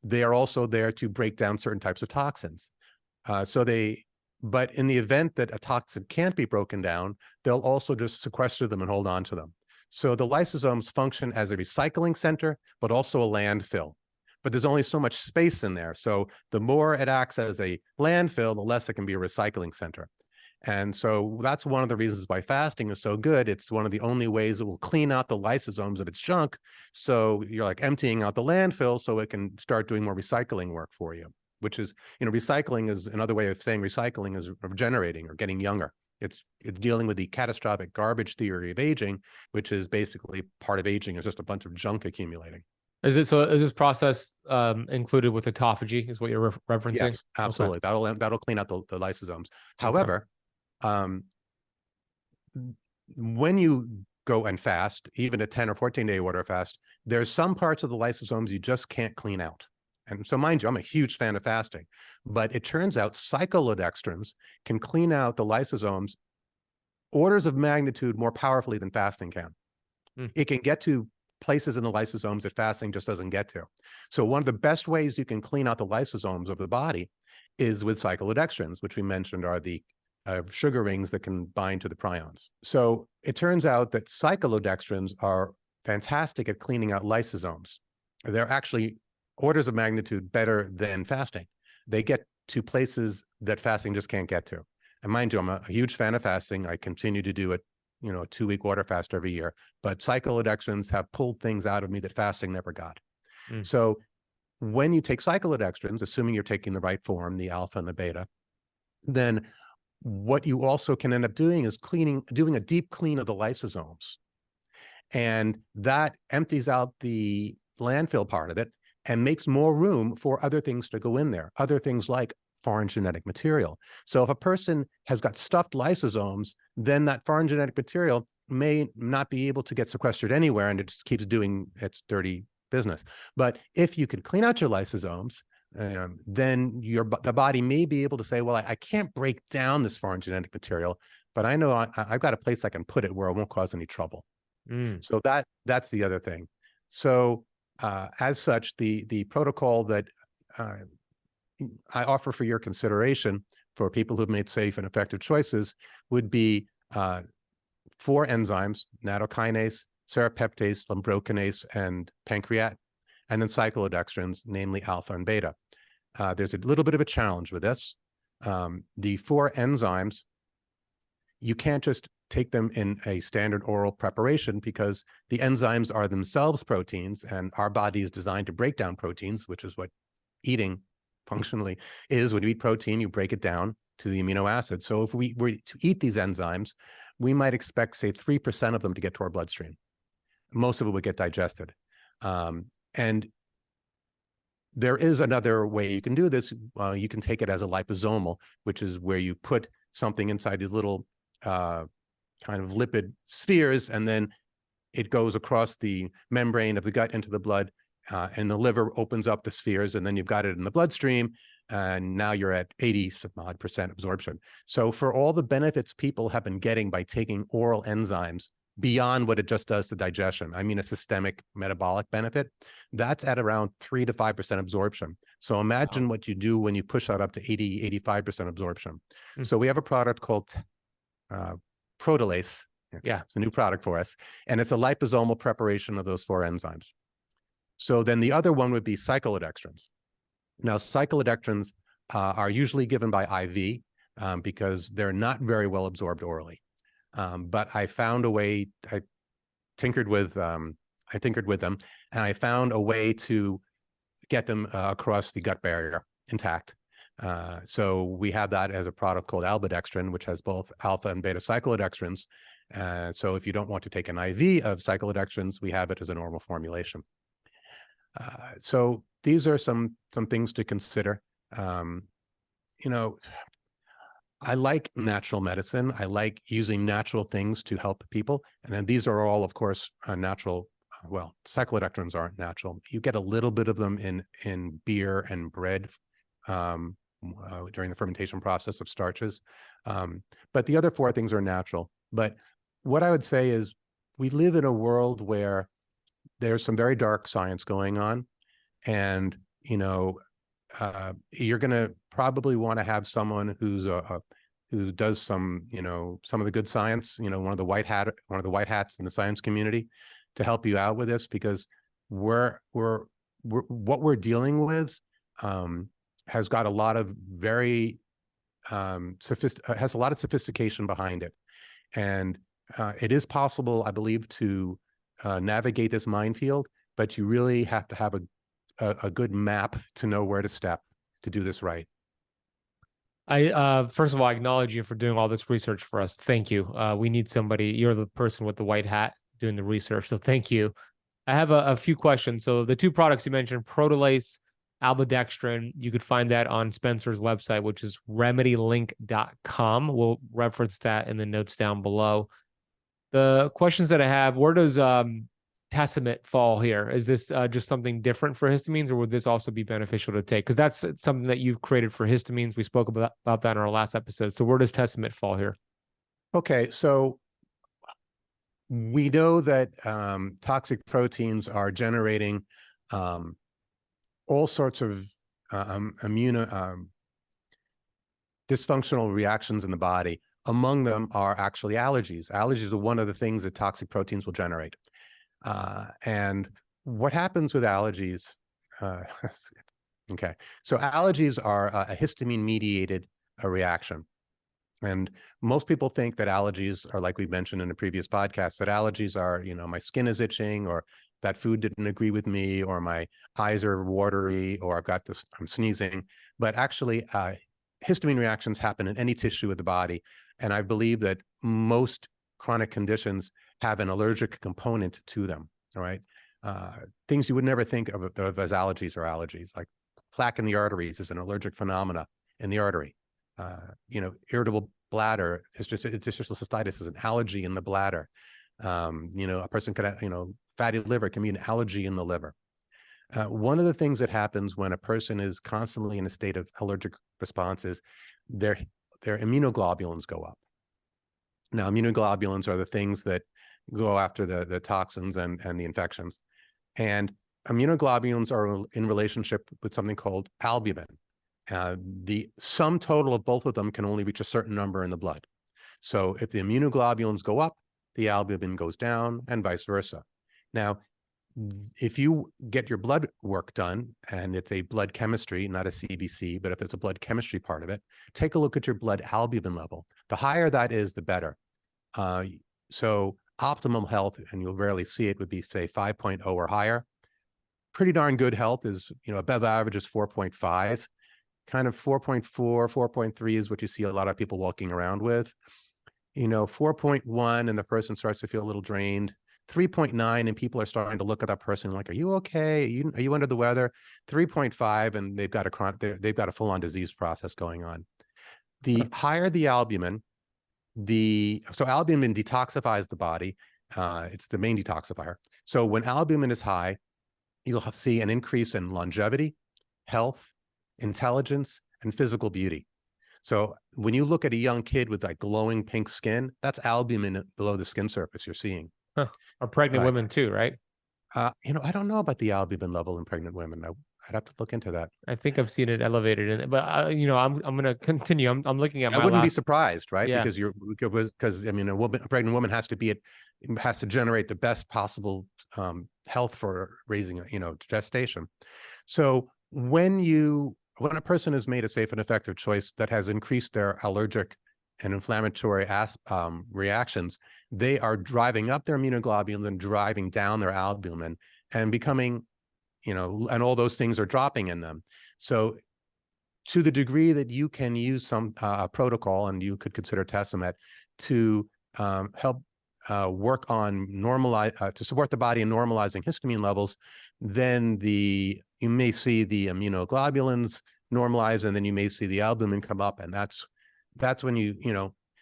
They are also there to break down certain types of toxins. But in the event that a toxin can't be broken down, they'll also just sequester them and hold on to them. So the lysosomes function as a recycling center, but also a landfill. but there's only so much space in there. So the more it acts as a landfill, the less it can be a recycling center. And so that's one of the reasons why fasting is so good. It's one of the only ways it will clean out the lysosomes of its junk. So you're like emptying out the landfill so it can start doing more recycling work for you, which is, recycling is another way of saying recycling is regenerating or getting younger. It's dealing with the catastrophic garbage theory of aging, which is basically part of aging is just a bunch of junk accumulating. Is this process included with autophagy is what you're referencing? Yes, absolutely. Okay. That'll clean out the lysosomes. Okay. However, when you go and fast, even a 10 or 14-day water fast, there's some parts of the lysosomes you just can't clean out. And so mind you, I'm a huge fan of fasting, but it turns out cyclodextrins can clean out the lysosomes orders of magnitude more powerfully than fasting can. It can get to places in the lysosomes that fasting just doesn't get to. So one of the best ways you can clean out the lysosomes of the body is with cyclodextrins, which we mentioned are the sugar rings that can bind to the prions. So it turns out that cyclodextrins are fantastic at cleaning out lysosomes. They're actually orders of magnitude better than fasting. They get to places that fasting just can't get to. And mind you, I'm a huge fan of fasting. I continue to do it, a 2-week water fast every year, but cyclodextrins have pulled things out of me that fasting never got. So when you take cyclodextrins, assuming you're taking the right form, the alpha and the beta, then what you also can end up doing is doing a deep clean of the lysosomes. And that empties out the landfill part of it and makes more room for other things to go in there, other things like foreign genetic material. So if a person has got stuffed lysosomes, then that foreign genetic material may not be able to get sequestered anywhere, and it just keeps doing its dirty business. But if you can clean out your lysosomes, then the body may be able to say, well, I can't break down this foreign genetic material, but I know I've got a place I can put it where it won't cause any trouble. So that's the other thing. So as such, the protocol that I offer for your consideration for people who've made safe and effective choices would be 4 enzymes: nattokinase, serrapeptase, lumbrokinase, and pancreat, and then cyclodextrins, namely alpha and beta. There's a little bit of a challenge with this. The 4 enzymes, you can't just take them in a standard oral preparation because the enzymes are themselves proteins, and our body is designed to break down proteins, which is what eating functionally is. When you eat protein, you break it down to the amino acids. So if we were to eat these enzymes, we might expect, say, 3% of them to get to our bloodstream. Most of it would get digested. And there is another way you can do this. You can take it as a liposomal, which is where you put something inside these little kind of lipid spheres, and then it goes across the membrane of the gut into the blood, and the liver opens up the spheres, and then you've got it in the bloodstream, and now you're at 80% absorption. So for all the benefits people have been getting by taking oral enzymes beyond what it just does to digestion, I mean a systemic metabolic benefit, that's at around 3 to 5% absorption. So imagine what you do when you push that up to 80, 85% absorption. So we have a product called Protolase. It's a new product for us, and it's a liposomal preparation of those 4 enzymes. So then the other one would be cyclodextrins. Now, cyclodextrins are usually given by IV because they're not very well absorbed orally. But I found a way. I tinkered with them, and I found a way to get them across the gut barrier intact. So we have that as a product called albidextrin, which has both alpha and beta cyclodextrins. So if you don't want to take an IV of cyclodextrins, we have it as a normal formulation. So these are some things to consider. I like natural medicine. I like using natural things to help people. And then these are all, of course, natural. Well, cyclodextrins aren't natural. You get a little bit of them in beer and bread during the fermentation process of starches. But the other 4 things are natural. But what I would say is we live in a world where there's some very dark science going on. And, you're going to probably want to have someone who does some of the good science, one of the white hats in the science community to help you out with this, because we're what we're dealing with has got a lot of very has a lot of sophistication behind it. And it is possible, I believe, to navigate this minefield, but you really have to have a good map to know where to step to do this right. I first of all, I acknowledge you for doing all this research for us. Thank you. We need somebody. You're the person with the white hat doing the research, so thank you. I have a few questions. So the two products you mentioned, Protolase, Albidextrin, you could find that on Spencer's website, which is RemedyLink.com. We'll reference that in the notes down below. The questions that I have, where does Tacimate fall here? Is this just something different for histamines, or would this also be beneficial to take? Because that's something that you've created for histamines. We spoke about that in our last episode. So where does Tacimate fall here? Okay, so we know that toxic proteins are generating all sorts of dysfunctional reactions in the body. Among them are actually allergies. Allergies are one of the things that toxic proteins will generate. And what happens with allergies? Okay, so allergies are a histamine-mediated reaction. And most people think that allergies are, like we mentioned in a previous podcast, that allergies are, my skin is itching, or that food didn't agree with me, or my eyes are watery, or I've got this, I'm sneezing. But actually, histamine reactions happen in any tissue of the body. And I believe that most chronic conditions have an allergic component to them, all right? Things you would never think of as allergies are allergies, like plaque in the arteries is an allergic phenomena in the artery. Irritable bladder, interstitial cystitis is an allergy in the bladder. A person could have, fatty liver can be an allergy in the liver. One of the things that happens when a person is constantly in a state of allergic response is their immunoglobulins go up. Now, immunoglobulins are the things that go after the toxins and the infections. And immunoglobulins are in relationship with something called albumin. The sum total of both of them can only reach a certain number in the blood. So if the immunoglobulins go up, the albumin goes down, and vice versa. Now, if you get your blood work done, and it's a blood chemistry, not a CBC, but if there's a blood chemistry part of it, take a look at your blood albumin level. The higher that is, the better. So optimal health, and you'll rarely see it, would be, say, 5.0 or higher. Pretty darn good health is, above average is 4.5. Kind of 4.4, 4.3 is what you see a lot of people walking around with. 4.1 and the person starts to feel a little drained. 3.9 and people are starting to look at that person like, are you okay? Are you under the weather? 3.5 and they've got a full-on disease process going on. The higher the albumin, so albumin detoxifies the body. It's the main detoxifier. So when albumin is high, you'll see an increase in longevity, health, intelligence, and physical beauty. So when you look at a young kid with like glowing pink skin, that's albumin below the skin surface you're seeing. Huh. Or pregnant women too, right? I don't know about the albumin level in pregnant women. I'd have to look into that. I think I've seen it elevated in it, but I'm going to continue. I'm looking at I wouldn't be surprised, right? Yeah. Because a pregnant woman has to generate the best possible health for raising, gestation. So when a person has made a safe and effective choice that has increased their allergic and inflammatory reactions, they are driving up their immunoglobulins and driving down their albumin and becoming, and all those things are dropping in them. So to the degree that you can use some protocol, and you could consider Tacimate to help work on to support the body in normalizing histamine levels, then you may see the immunoglobulins normalize, and then you may see the albumin come up, and that's when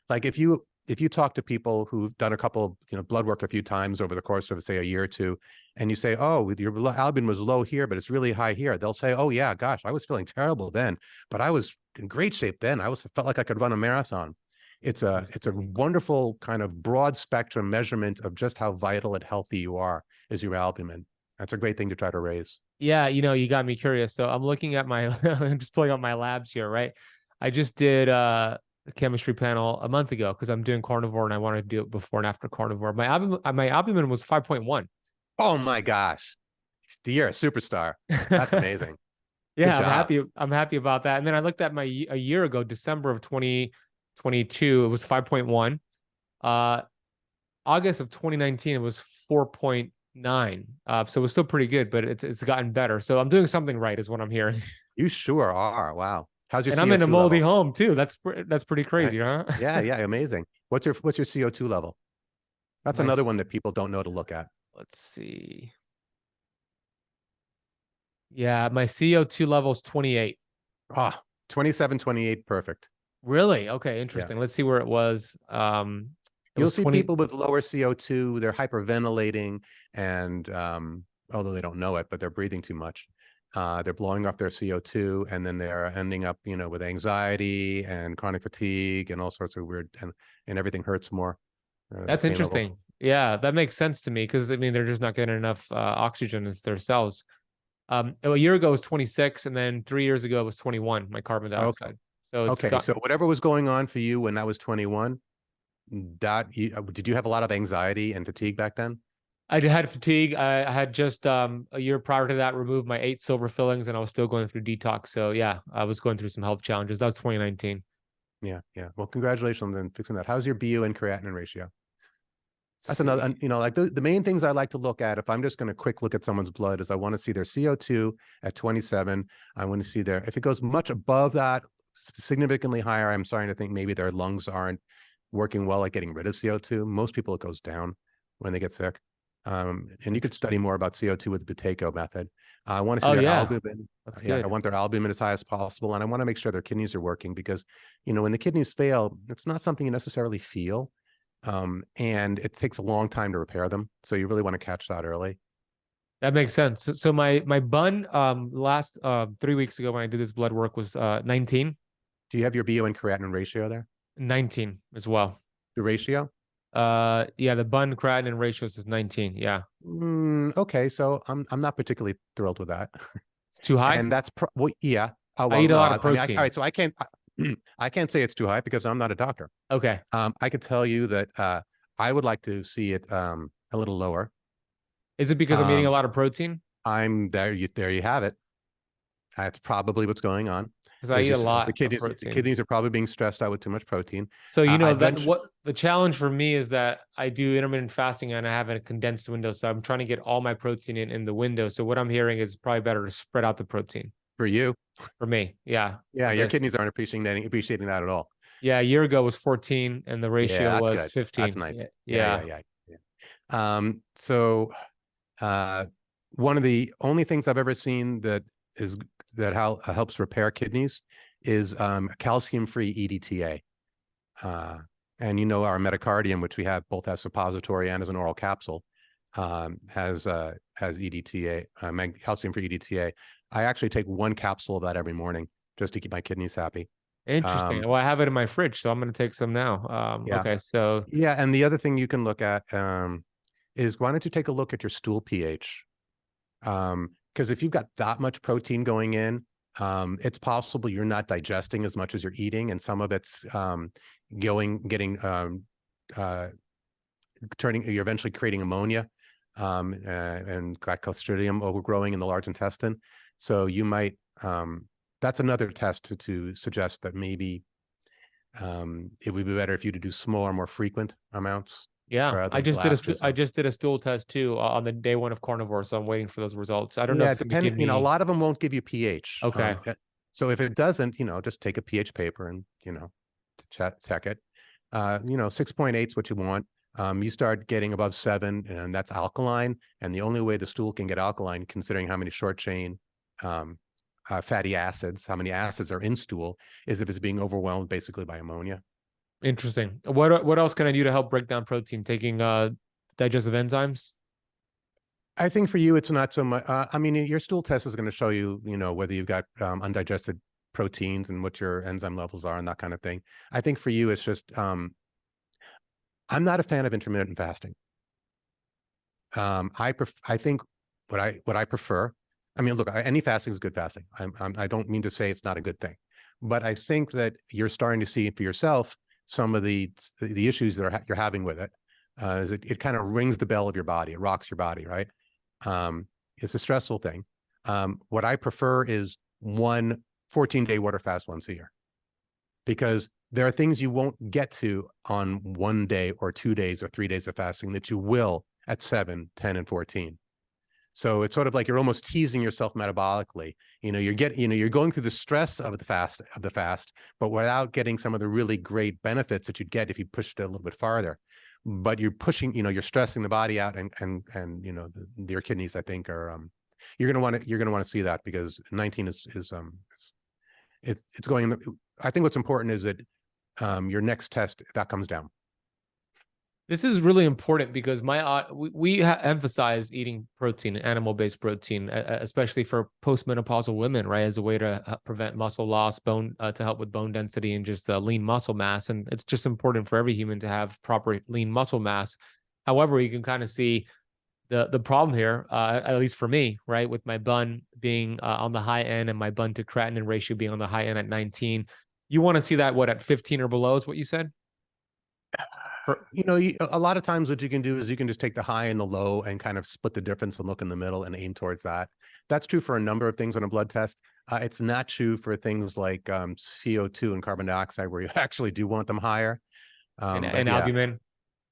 like if you talk to people who've done a couple blood work a few times over the course of, say, a year or two, and you say, oh, your albumin was low here, but it's really high here, they'll say, oh yeah, gosh, I was feeling terrible then, but I was in great shape then. Felt like I could run a marathon. It's a wonderful kind of broad spectrum measurement of just how vital and healthy you are is your albumin. That's a great thing to try to raise. Yeah, you got me curious. So I'm looking at I'm just pulling up my labs here, right? I just did a chemistry panel a month ago because I'm doing carnivore and I wanted to do it before and after carnivore. My albumin was 5.1. Oh my gosh. You're a superstar. That's amazing. Good Yeah, I'm job. happy. I'm happy about that. And then I looked at a year ago, December of 2022, it was 5.1. August of 2019, it was 4.9. So it was still pretty good, but it's gotten better. So I'm doing something right, is what I'm hearing. You sure are. Wow. How's your And I'm in a CO2 moldy level? home too. That's pretty Right? crazy, huh? Yeah, yeah, amazing. What's your CO2 level? That's another Nice. one that people don't know to look at. Let's see. Yeah, my CO2 level is 28. Ah, 27, 28, perfect. Really? Okay, Yeah. interesting. Let's see where it was. It You'll was see 20. people with lower CO2, they're hyperventilating, and although they don't know it, but they're breathing too much. They're blowing off their CO2, and then they're ending up, with anxiety and chronic fatigue and all sorts of weird, and everything hurts more. The That's pain level. interesting. Yeah, that makes sense to me because I mean they're just not getting enough oxygen into their cells. A year ago it was 26, and then 3 years ago it was 21, my carbon Okay. dioxide. So it's Okay. got. So whatever was going on for you when that was 21, did you have a lot of anxiety and fatigue back then? I had fatigue. I had just a year prior to that removed my 8 silver fillings, and I was still going through detox. So yeah, I was going through some health challenges. That was 2019. Yeah. Yeah. Well, congratulations on fixing that. How's your BU and creatinine ratio? Let's That's another, see. like the main things I like to look at if I'm just going to quick look at someone's blood is I want to see their CO2 at 27. I want to see if it goes much above that, significantly higher, I'm starting to think maybe their lungs aren't working well at getting rid of CO2. Most people, it goes down when they get sick. And you could study more about CO2 with the Buteyko method. I want to see Oh their yeah, albumin. that's Yeah, I good. want their albumin as high as possible. And I want to make sure their kidneys are working because, when the kidneys fail, it's not something you necessarily feel. And it takes a long time to repair them. So you really want to catch that early. That makes sense. So my bun last 3 weeks ago when I did this blood work was 19. Do you have your BU and creatinine ratio there? 19 as well. The ratio? Yeah, the bun creatinine ratios is 19. Yeah. Okay, so I'm not particularly thrilled with that. It's too high. And that's well, yeah. Oh I well, eat a no. lot of All protein. right. So I can't say it's too high because I'm not a doctor. Okay. I could tell you that I would like to see it a little lower. Is it because I'm eating a Um, lot of protein? I'm there. There you have it. That's probably what's going on. Because I eat a Is the lot of kidneys the protein. kidneys are probably being stressed out with too much protein. So I that eventually what the challenge for me is that I do intermittent fasting and I have a condensed window. So I'm trying to get all my protein in the window. So what I'm hearing is probably better to spread out the protein for you. for me. Yeah. Yeah, your Because kidneys aren't appreciating that at all. yeah, a year ago was 14 and the Yeah, ratio that's was good. That's 15. Yeah. nice. Yeah, yeah, Yeah. yeah, yeah. So one of the only things I've ever seen that helps repair kidneys is calcium-free EDTA. And our metacardium, which we have both as suppository and as an oral capsule, has EDTA, calcium-free EDTA. I actually take one capsule of that every morning just to keep my kidneys happy. Interesting. Well, I have it in my fridge, so I'm going to take some now. Yeah. Okay. So Yeah, and the other thing you can look at is why don't you take a look at your stool pH? Because if you've got that much protein going in, it's possible you're not digesting as much as you're eating, and some of it's you're eventually creating ammonia and Clostridium overgrowing in the large intestine. So you might, that's another test to suggest that maybe it would be better if you to do smaller, more frequent amounts. yeah, Rather I than just did blast I yourself. just did a stool test too on the day one of carnivore, so I'm waiting for those results. I don't know if Yeah, it's going to give a me. lot of them won't give you pH. Okay. So if it doesn't, just take a pH paper and, check it. 6.8 is what you want. You start getting above 7, and that's alkaline. And the only way the stool can get alkaline, considering how many short chain fatty acids, how many acids are in stool, is if it's being overwhelmed basically by ammonia. Interesting. What else can I do to help break down protein? Taking digestive enzymes? I think for you, it's not so much. I mean, your stool test is going to show you, whether you've got undigested proteins and what your enzyme levels are and that kind of thing. I think for you, it's just, I'm not a fan of intermittent fasting. I think what I prefer. I mean, look, any fasting is good fasting. I don't mean to say it's not a good thing, but I think that you're starting to see for yourself some of the issues that you're having with it. Is it kind of rings the bell of your body, it rocks your body, right? It's a stressful thing. What I prefer is one 14-day water fast once a year, because there are things you won't get to on 1 day or 2 days or 3 days of fasting that you will at 7, 10, and 14. So it's sort of like you're almost teasing yourself metabolically. You're going through the stress of the fast, but without getting some of the really great benefits that you'd get if you pushed it a little bit farther. But you're pushing, you're stressing the body out, and your kidneys, I think, are you're gonna want to see that, because 19 is it's going. I think what's important is that your next test, that comes down. This is really important because we emphasize eating protein, animal-based protein, especially for postmenopausal women, right, as a way to prevent muscle loss, to help with bone density and just lean muscle mass. And it's just important for every human to have proper lean muscle mass. However, you can kind of see the problem here, at least for me, right, with my bun being on the high end and my bun to creatinine ratio being on the high end at 19. You want to see that at 15 or below is what you said? A lot of times what you can do is you can just take the high and the low and kind of split the difference and look in the middle and aim towards that. That's true for a number of things on a blood test. It's not true for things like CO2 and carbon dioxide, where you actually do want them higher. And albumin.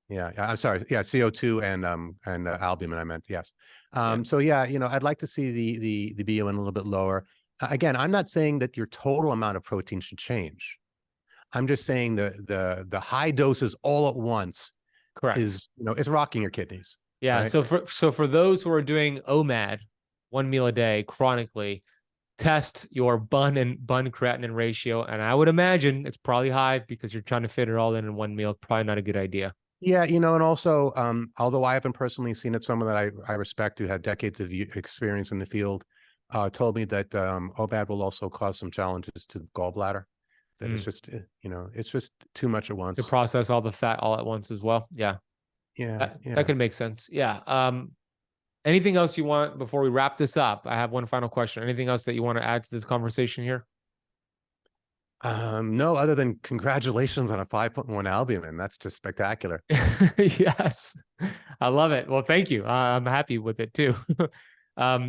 Yeah, I'm sorry. Yeah, CO2 and albumin, I meant. Yes. So yeah, I'd like to see the BUN a little bit lower. Again, I'm not saying that your total amount of protein should change. I'm just saying the high doses all at once, correct, is it's rocking your kidneys. Yeah. Right? So for those who are doing OMAD, 1 meal a day chronically, test your bun creatinine ratio, and I would imagine it's probably high because you're trying to fit it all in 1 meal. Probably not a good idea. Yeah, and also, although I haven't personally seen it, someone that I respect, who had decades of experience in the field, told me that OMAD will also cause some challenges to the gallbladder. That it's just, it's just too much at once. To process all the fat all at once as well. Yeah. Yeah. That can make sense. Yeah. Anything else you want before we wrap this up? I have one final question. Anything else that you want to add to this conversation here? No, other than congratulations on a 5.1 albumin. That's just spectacular. Yes. I love it. Well, thank you. I'm happy with it too.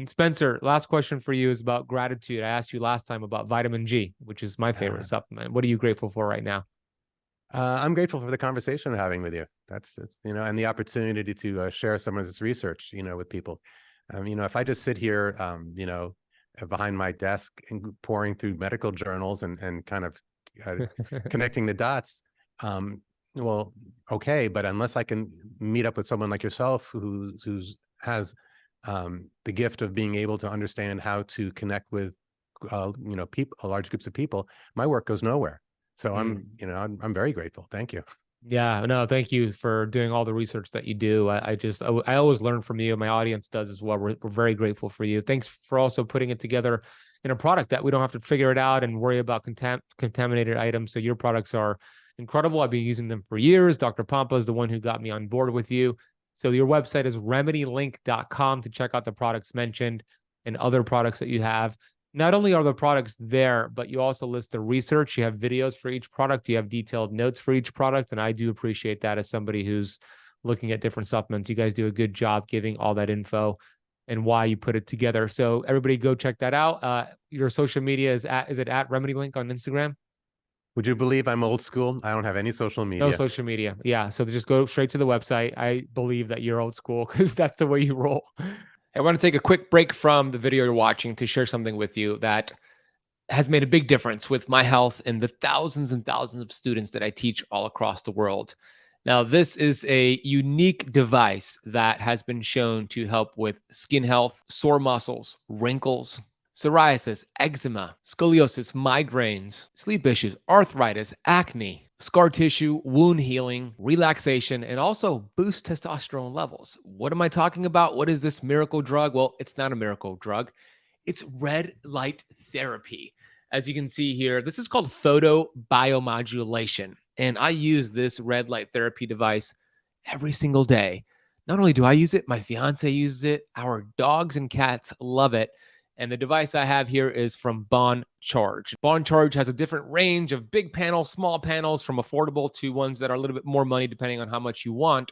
Spencer, last question for you is about gratitude. I asked you last time about vitamin G, which is my favorite supplement. What are you grateful for right now? I'm grateful for the conversation I'm having with you. That's and the opportunity to share some of this research, with people. If I just sit here, behind my desk and pouring through medical journals and kind of connecting the dots, well, okay, but unless I can meet up with someone like yourself who's has the gift of being able to understand how to connect with people, large groups of people, my work goes nowhere. So I'm very grateful. Thank you. Yeah, no, thank you for doing all the research that you do. I always learn from you. My audience does as well. We're very grateful for you. Thanks for also putting it together in a product that we don't have to figure it out and worry about contaminated items. So your products are incredible. I've been using them for years. Dr. Pompa is the one who got me on board with you. So your website is remedylink.com to check out the products mentioned and other products that you have. Not only are the products there, but you also list the research. You have videos for each product. You have detailed notes for each product. And I do appreciate that as somebody who's looking at different supplements. You guys do a good job giving all that info and why you put it together. So everybody go check that out. Your social media is it at RemedyLink on Instagram? Would you believe I'm old school? I don't have any social media. No social media. Yeah. So just go straight to the website. I believe that you're old school because that's the way you roll. I want to take a quick break from the video you're watching to share something with you that has made a big difference with my health and the thousands and thousands of students that I teach all across the world. Now, this is a unique device that has been shown to help with skin health, sore muscles, wrinkles, psoriasis, eczema, scoliosis, migraines, sleep issues, arthritis, acne, scar tissue, wound healing, relaxation, and also boost testosterone levels. What am I talking about? What is this miracle drug? Well, it's not a miracle drug. It's red light therapy. As you can see here, this is called photobiomodulation. And I use this red light therapy device every single day. Not only do I use it, my fiance uses it. Our dogs and cats love it. And the device I have here is from Bon Charge. Bon Charge has a different range of big panels, small panels, from affordable to ones that are a little bit more money depending on how much you want.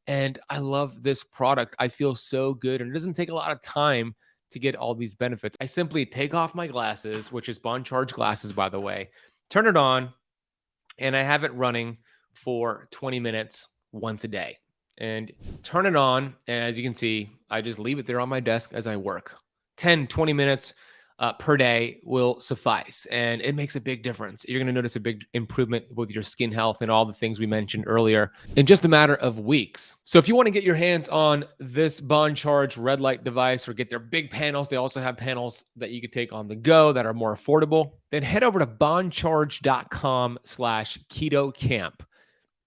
And I love this product. I feel so good. And it doesn't take a lot of time to get all these benefits. I simply take off my glasses, which is Bond Charge glasses, by the way, turn it on, and I have it running for 20 minutes once a day. And turn it on. And as you can see, I just leave it there on my desk as I work. 10, 20 minutes per day will suffice. And it makes a big difference. You're going to notice a big improvement with your skin health and all the things we mentioned earlier in just a matter of weeks. So if you want to get your hands on this Bond Charge red light device or get their big panels, they also have panels that you could take on the go that are more affordable, then head over to bondcharge.com/KetoCamp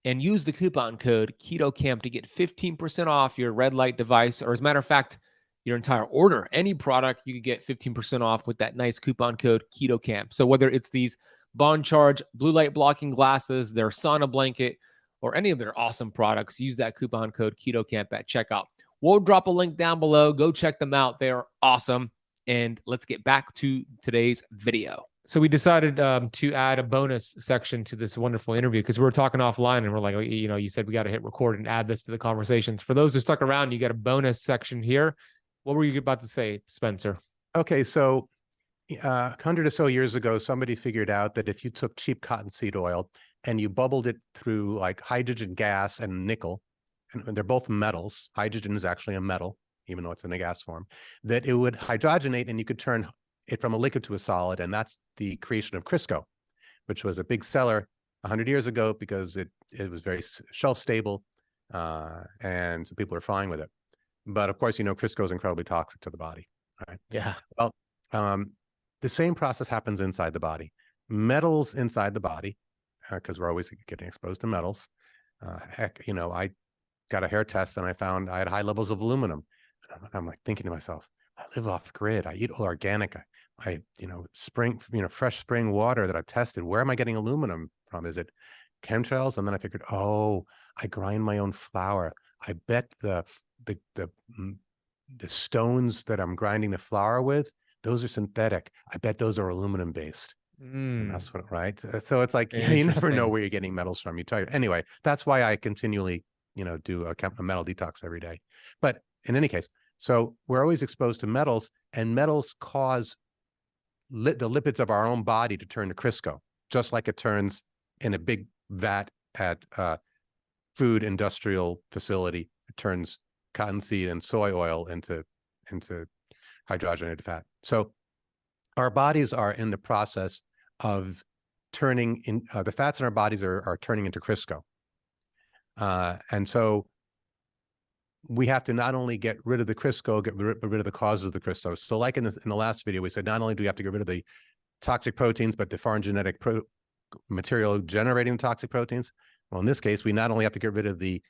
and use the coupon code KetoCamp to get 15% off your red light device, or as a matter of fact, your entire order. Any product, you could get 15% off with that nice coupon code KetoCamp. So whether it's these Bond Charge blue light blocking glasses, their sauna blanket, or any of their awesome products, use that coupon code KetoCamp at checkout. We'll drop a link down below. Go check them out. They are awesome. And let's get back to today's video. So we decided to add a bonus section to this wonderful interview because we were talking offline and we're like, you know, you said we got to hit record and add this to the conversations. For those who stuck around, you got a bonus section here. What were you about to say, Spencer? Okay, so 100 or so years ago, somebody figured out that if you took cheap cottonseed oil and you bubbled it through like hydrogen gas and nickel, and they're both metals, hydrogen is actually a metal, even though it's in a gas form, that it would hydrogenate and you could turn it from a liquid to a solid. And that's the creation of Crisco, which was a big seller 100 years ago because it was very shelf stable and so people are fine with it. But of course, you know, Crisco is incredibly toxic to the body. Right? Yeah. Well, the same process happens inside the body. Metals inside the body, because we're always getting exposed to metals. Heck, you know, I got a hair test and I found I had high levels of aluminum. I'm like thinking to myself, I live off the grid. I eat all organic. I you know, fresh spring water that I've tested. Where am I getting aluminum from? Is it chemtrails? And then I figured, oh, I grind my own flour. I bet the stones that I'm grinding the flour with, those are synthetic. I bet those are aluminum based. And that's what, right? So it's like, you never know where you're getting metals from. You tell you anyway. That's why I continually, you know, do a metal detox every day. But in any case, so we're always exposed to metals, and metals cause the lipids of our own body to turn to Crisco, just like it turns in a big vat at a food industrial facility. It turns cottonseed and soy oil into hydrogenated fat. So our bodies are in the process of turning in, the fats in our bodies are turning into Crisco. And so we have to not only get rid of the Crisco, get rid of the causes of the Crisco. So like in the last video, we said, not only do we have to get rid of the toxic proteins, but the foreign genetic material generating the toxic proteins. Well, in this case, we not only have to get rid of the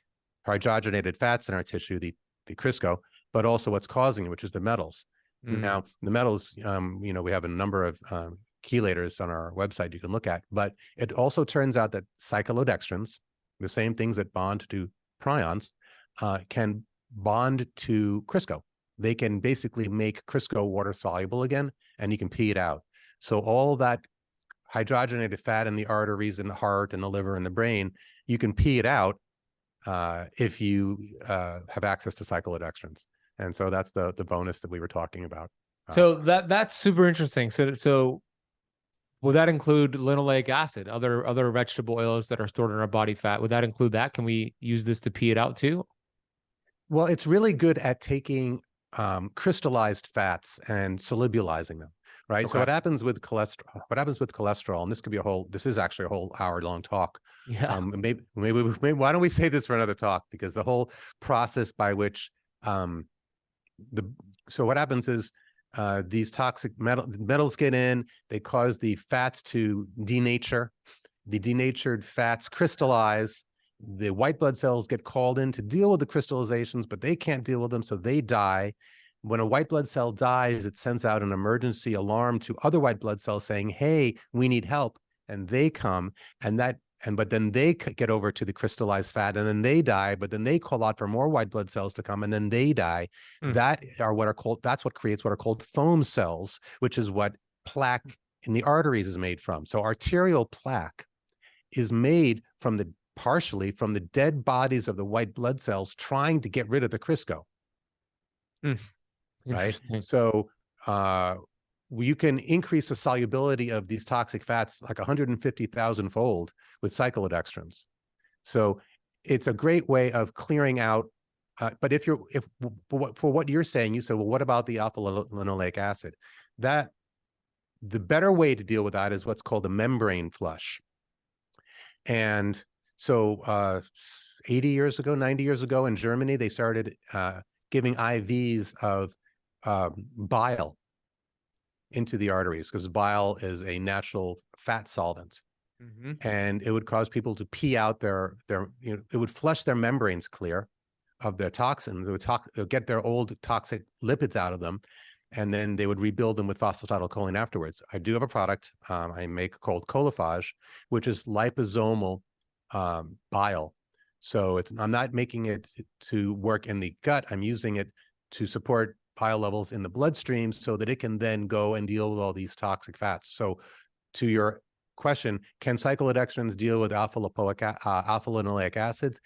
hydrogenated fats in our tissue, the Crisco, but also what's causing it, which is the metals. Now, the metals, you know, we have a number of chelators on our website you can look at, but it also turns out that cyclodextrins, the same things that bond to prions, can bond to Crisco. They can basically make Crisco water soluble again, and you can pee it out. So all that hydrogenated fat in the arteries and the heart and the liver and the brain, you can pee it out if you have access to cyclodextrins. And so that's the bonus that we were talking about. So that's super interesting. So will that include linoleic acid, other vegetable oils that are stored in our body fat? Would that include that? Can we use this to pee it out too? Well, it's really good at taking crystallized fats and solubilizing them, right? Okay. So what happens with cholesterol, and this is actually a whole hour-long talk. Yeah. Maybe why don't we save this for another talk? Because the whole process by which so what happens is these toxic metals get in, they cause the fats to denature. The denatured fats crystallize. The white blood cells get called in to deal with the crystallizations, but they can't deal with them, so they die. When a white blood cell dies, it sends out an emergency alarm to other white blood cells saying, hey, we need help. And they come, but then they get over to the crystallized fat, and then they die, but then they call out for more white blood cells to come, and then they die. That's what creates what are called foam cells, which is what plaque in the arteries is made from. So arterial plaque is made from the partially from the dead bodies of the white blood cells trying to get rid of the Crisco. Right? So you can increase the solubility of these toxic fats like 150,000 fold with cyclodextrins. So it's a great way of clearing out. But for what you're saying, you said, well, what about the alpha-linoleic acid? That the better way to deal with that is what's called a membrane flush. And so 80 years ago, 90 years ago in Germany, they started giving IVs of bile into the arteries, because bile is a natural fat solvent. And it would cause people to pee out their it would flush their membranes clear of their toxins. It would get their old toxic lipids out of them, and then they would rebuild them with phosphatidylcholine afterwards. I do have a product I make called 𝘾𝙊𝙍𝙍𝙍, which is liposomal bile. So I'm not making it to work in the gut. I'm using it to support bile levels in the bloodstream so that it can then go and deal with all these toxic fats. So to your question, can cyclodextrins deal with alpha-linoleic acids?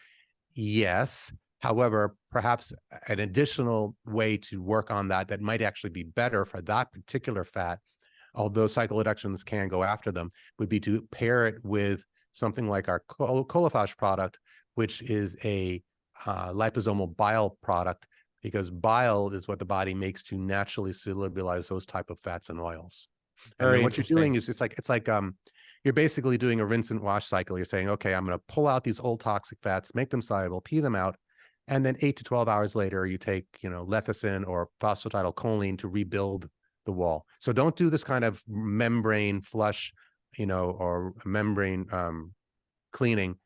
Yes. However, perhaps an additional way to work on that might actually be better for that particular fat, although cyclodextrins can go after them, would be to pair it with something like our 𝘾𝙊𝙍𝙍 product, which is a liposomal bile product, because bile is what the body makes to naturally solubilize those type of fats and oils. And then what you're doing is it's like you're basically doing a rinse and wash cycle. You're saying, okay, I'm going to pull out these old toxic fats, make them soluble, pee them out, and then 8 to 12 hours later, you take, lecithin or phosphatidylcholine to rebuild the wall. So don't do this kind of membrane flush, or membrane cleaning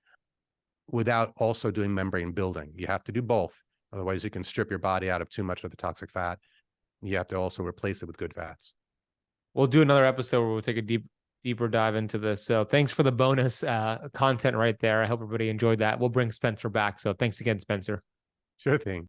without also doing membrane building. You have to do both. Otherwise, you can strip your body out of too much of the toxic fat. You have to also replace it with good fats. We'll do another episode where we'll take a deeper dive into this. So thanks for the bonus content right there. I hope everybody enjoyed that. We'll bring Spencer back. So thanks again, Spencer. Sure thing.